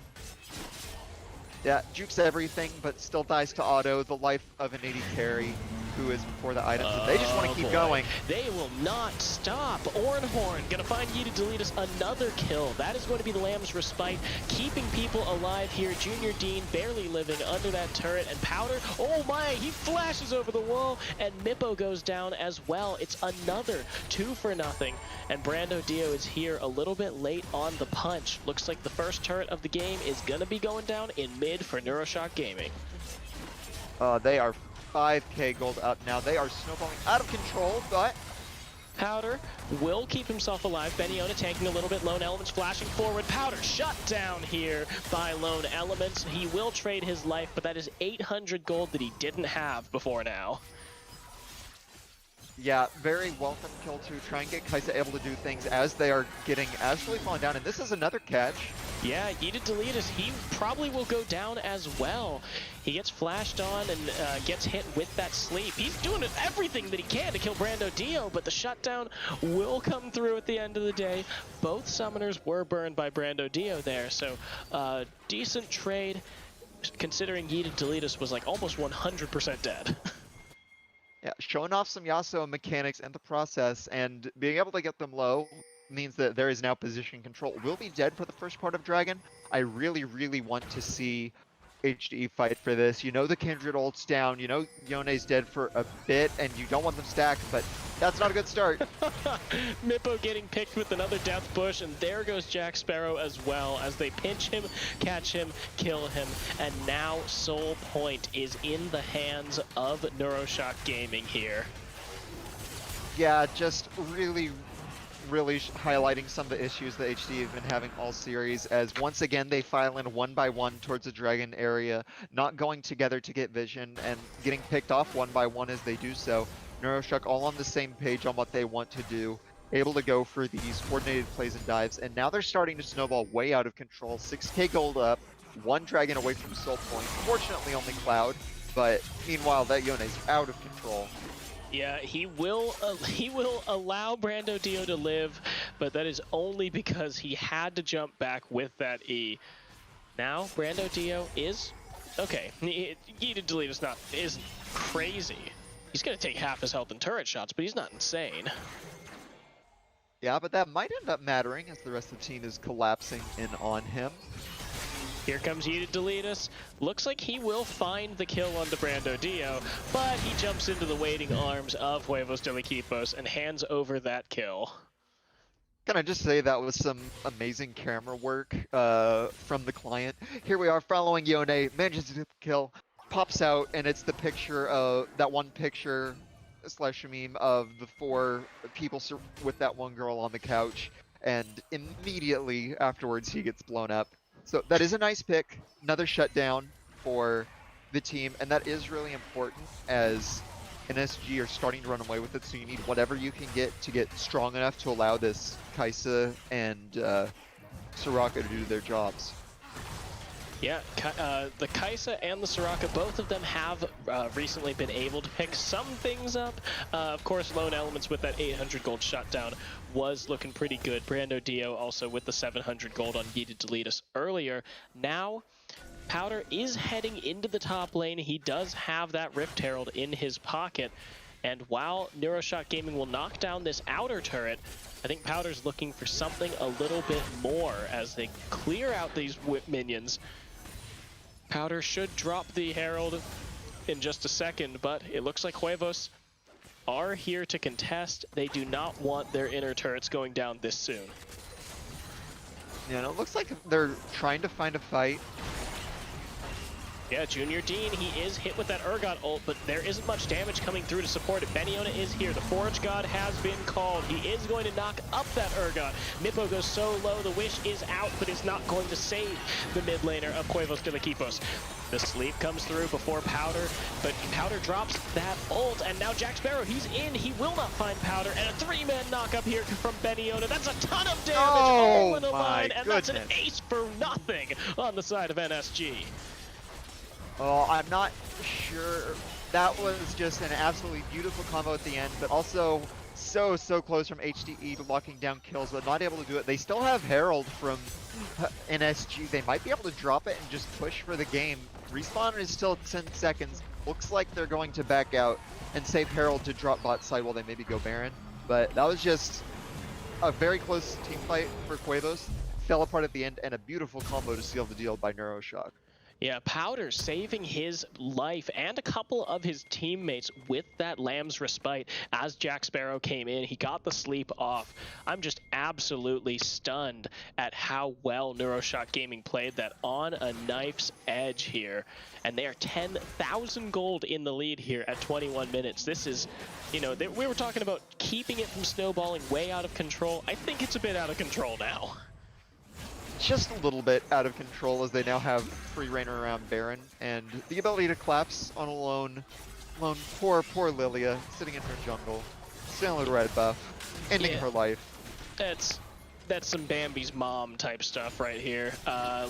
Yeah, jukes everything, but still dies to auto, the life of an 80 carry who is before the items, and they just want to keep going. They will not stop. Ornhorn gonna find Deletus another kill. That is going to be the Lamb's Respite, keeping people alive here. Junior Dean barely living under that turret, and Powder, oh my, he flashes over the wall, and Mippo goes down as well. It's another 2-for-0, and Brando Dio is here a little bit late on the punch. Looks like the first turret of the game is gonna be going down in mid for Neuroshock Gaming. They are 5k gold up now. They are snowballing out of control, but Powder will keep himself alive. Beniona tanking a little bit. Lone Elements flashing forward. Powder shut down here by Lone Elements. He will trade his life, but that is 800 gold that he didn't have before now. yeah, very welcome kill to try and get Kaisa able to do things as they are getting absolutely falling down, and this is another catch. Yeah, Deletus, he probably will go down as well. He gets flashed on and gets hit with that sleep. He's doing everything that he can to kill Brando Dio, but the shutdown will come through at the end of the day. Both summoners were burned by Brando Dio there, so decent trade, considering Deletus was like almost 100% dead. Yeah, showing off some Yasuo mechanics in the process, and being able to get them low means that there is now position control. Will be dead for the first part of Dragon. I really, really want to see HdE fight for this. You know the Kindred ult's down, you know Yone's dead for a bit, and you don't want them stacked, but that's not a good start. Mippo getting picked with another death bush, and there goes Jack Sparrow as well, as they pinch him, catch him, kill him, and now Soul Point is in the hands of Neuroshock Gaming here. Yeah, just really highlighting some of the issues that HdE have been having all series, as once again they file in one by one towards the dragon area, not going together to get vision, and getting picked off one by one as they do so. Neuroshock all on the same page on what they want to do, able to go for these coordinated plays and dives, and now they're starting to snowball way out of control. 6k gold up, one dragon away from Soul Point, fortunately only Cloud, but meanwhile that Yone's out of control. Yeah, he will allow Brando Dio to live, but that is only because he had to jump back with that E. Now Brando Dio is okay. Deletus is crazy. He's gonna take half his health in turret shots, but he's not insane. Yeah, but that might end up mattering as the rest of the team is collapsing in on him. Here comes Deletus. Looks like he will find the kill on the Brando Dio, but he jumps into the waiting arms of Huevos del Equipos and hands over that kill. Can I just say that was some amazing camera work from the client. Here we are following Yone, manages to get the kill, pops out, and it's the picture of that one picture slash meme of the 4 people with that one girl on the couch, and immediately afterwards he gets blown up. So that is a nice pick, another shutdown for the team, and that is really important as NSG are starting to run away with it, so you need whatever you can get to get strong enough to allow this Kaisa and Soraka to do their jobs. Yeah, the Kaisa and the Soraka, both of them have recently been able to pick some things up. Of course, Lone Elements with that 800 gold shutdown was looking pretty good. Brando Dio also with the 700 gold on Deletus earlier. Now, Powder is heading into the top lane. He does have that Rift Herald in his pocket. And while Neuroshock Gaming will knock down this outer turret, I think Powder's looking for something a little bit more as they clear out these minions. Powder should drop the Herald in just a second, but it looks like Huevos are here to contest. They do not want their inner turrets going down this soon. You know, it looks like they're trying to find a fight. Yeah, Junior Dean, he is hit with that Urgot ult, but there isn't much damage coming through to support it. Beniona is here. The Forge God has been called. He is going to knock up that Urgot. Mippo goes so low, the Wish is out, but is not going to save the mid laner of Huevos de Equipos. The sleep comes through before Powder, but Powder drops that ult, and now Jack Sparrow, he's in. He will not find Powder, and a 3-man knock up here from Beniona. That's a ton of damage all in a line, and that's an ace for nothing on the side of NSG. Oh, I'm not sure. That was just an absolutely beautiful combo at the end, but also so close from HdE to locking down kills, but not able to do it. They still have Herald from NSG. They might be able to drop it and just push for the game. Respawn is still 10 seconds. Looks like they're going to back out and save Herald to drop bot side while they maybe go Baron. But that was just a very close team fight for Huevos. Fell apart at the end, and a beautiful combo to seal the deal by Neuroshock. Yeah, Powder saving his life and a couple of his teammates with that Lamb's Respite as Jack Sparrow came in. He got the sleep off. I'm just absolutely stunned at how well Neuroshock Gaming played that on a knife's edge here. And they are 10,000 gold in the lead here at 21 minutes. This is, you know, we were talking about keeping it from snowballing way out of control. I think it's a bit out of control now. Just a little bit out of control as they now have free reign around Baron and the ability to collapse on a lone poor Lilia sitting in her jungle, still in the red buff, ending her life. That's some Bambi's mom type stuff right here.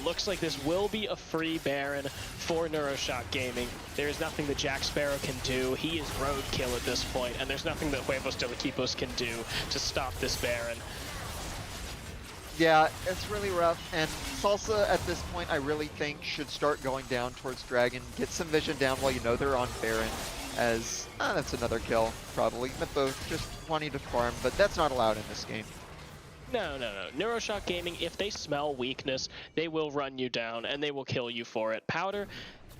Looks like this will be a free Baron for Neuroshock Gaming. There's nothing that Jack Sparrow can do. He is roadkill at this point, and there's nothing that Huevos de Equipos can do to stop this Baron. Yeah, it's really rough, and Salsa at this point I really think should start going down towards Dragon, get some vision down while you know they're on Baron, as, that's another kill, probably. Mippo just wanting to farm, but that's not allowed in this game. No. Neuroshock Gaming, if they smell weakness, they will run you down, and they will kill you for it. Powder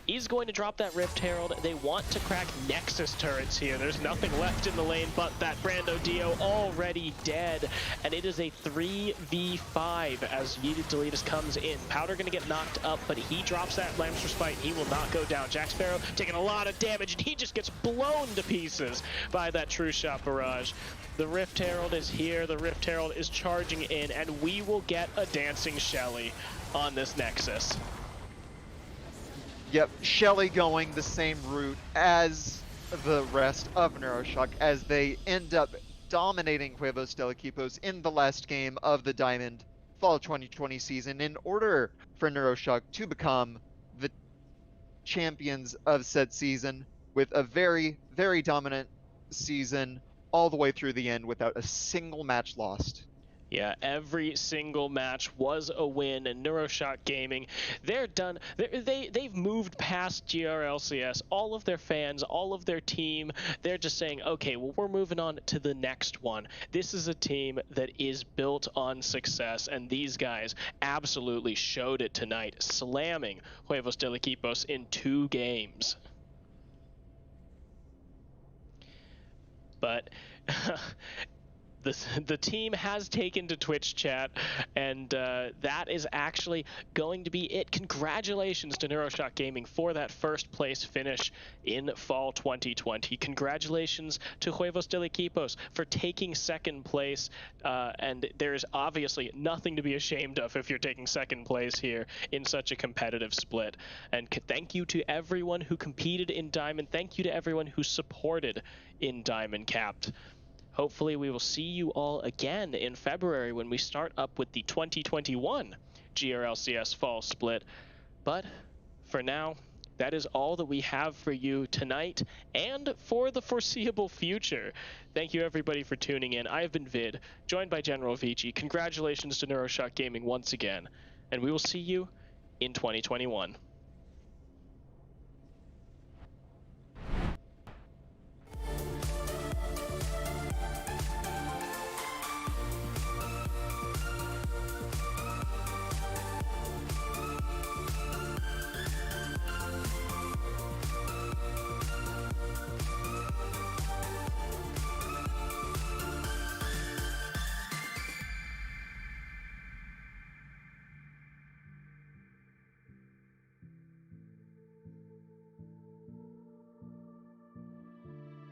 is going to drop that Rift Herald. They want to crack Nexus turrets here. There's nothing left in the lane but that Brando Dio already dead. And it is a 3v5 as Yeeted Deletus comes in. Powder going to get knocked up, but he drops that Lamb's Respite. He will not go down. Jack Sparrow taking a lot of damage, and he just gets blown to pieces by that True Shot barrage. The Rift Herald is here. The Rift Herald is charging in, and we will get a Dancing Shelly on this Nexus. Yep, Shelly going the same route as the rest of Neuroshock as they end up dominating Huevos de Equipos in the last game of the Diamond Fall 2020 season in order for Neuroshock to become the champions of said season with a very dominant season all the way through the end without a single match lost. Yeah, every single match was a win, and Neuroshock Gaming, they're done. They've moved past GRLCS. All of their fans, all of their team, they're just saying, okay, well, we're moving on to the next one. This is a team that is built on success, and these guys absolutely showed it tonight, slamming Huevos de Equipos in 2 games. But the team has taken to Twitch chat, and that is actually going to be it. Congratulations to Neuroshock Gaming for that first place finish in fall 2020. Congratulations to Huevos de Equipos for taking second place, and there's obviously nothing to be ashamed of if you're taking second place here in such a competitive split. And thank you to everyone who competed in Diamond. Thank you to everyone who supported in Diamond Capped. Hopefully we will see you all again in February when we start up with the 2021 GRLCS Fall Split. But for now, that is all that we have for you tonight and for the foreseeable future. Thank you everybody for tuning in. I have been Vid, joined by General Vici. Congratulations to Neuroshock Gaming once again, and we will see you in 2021.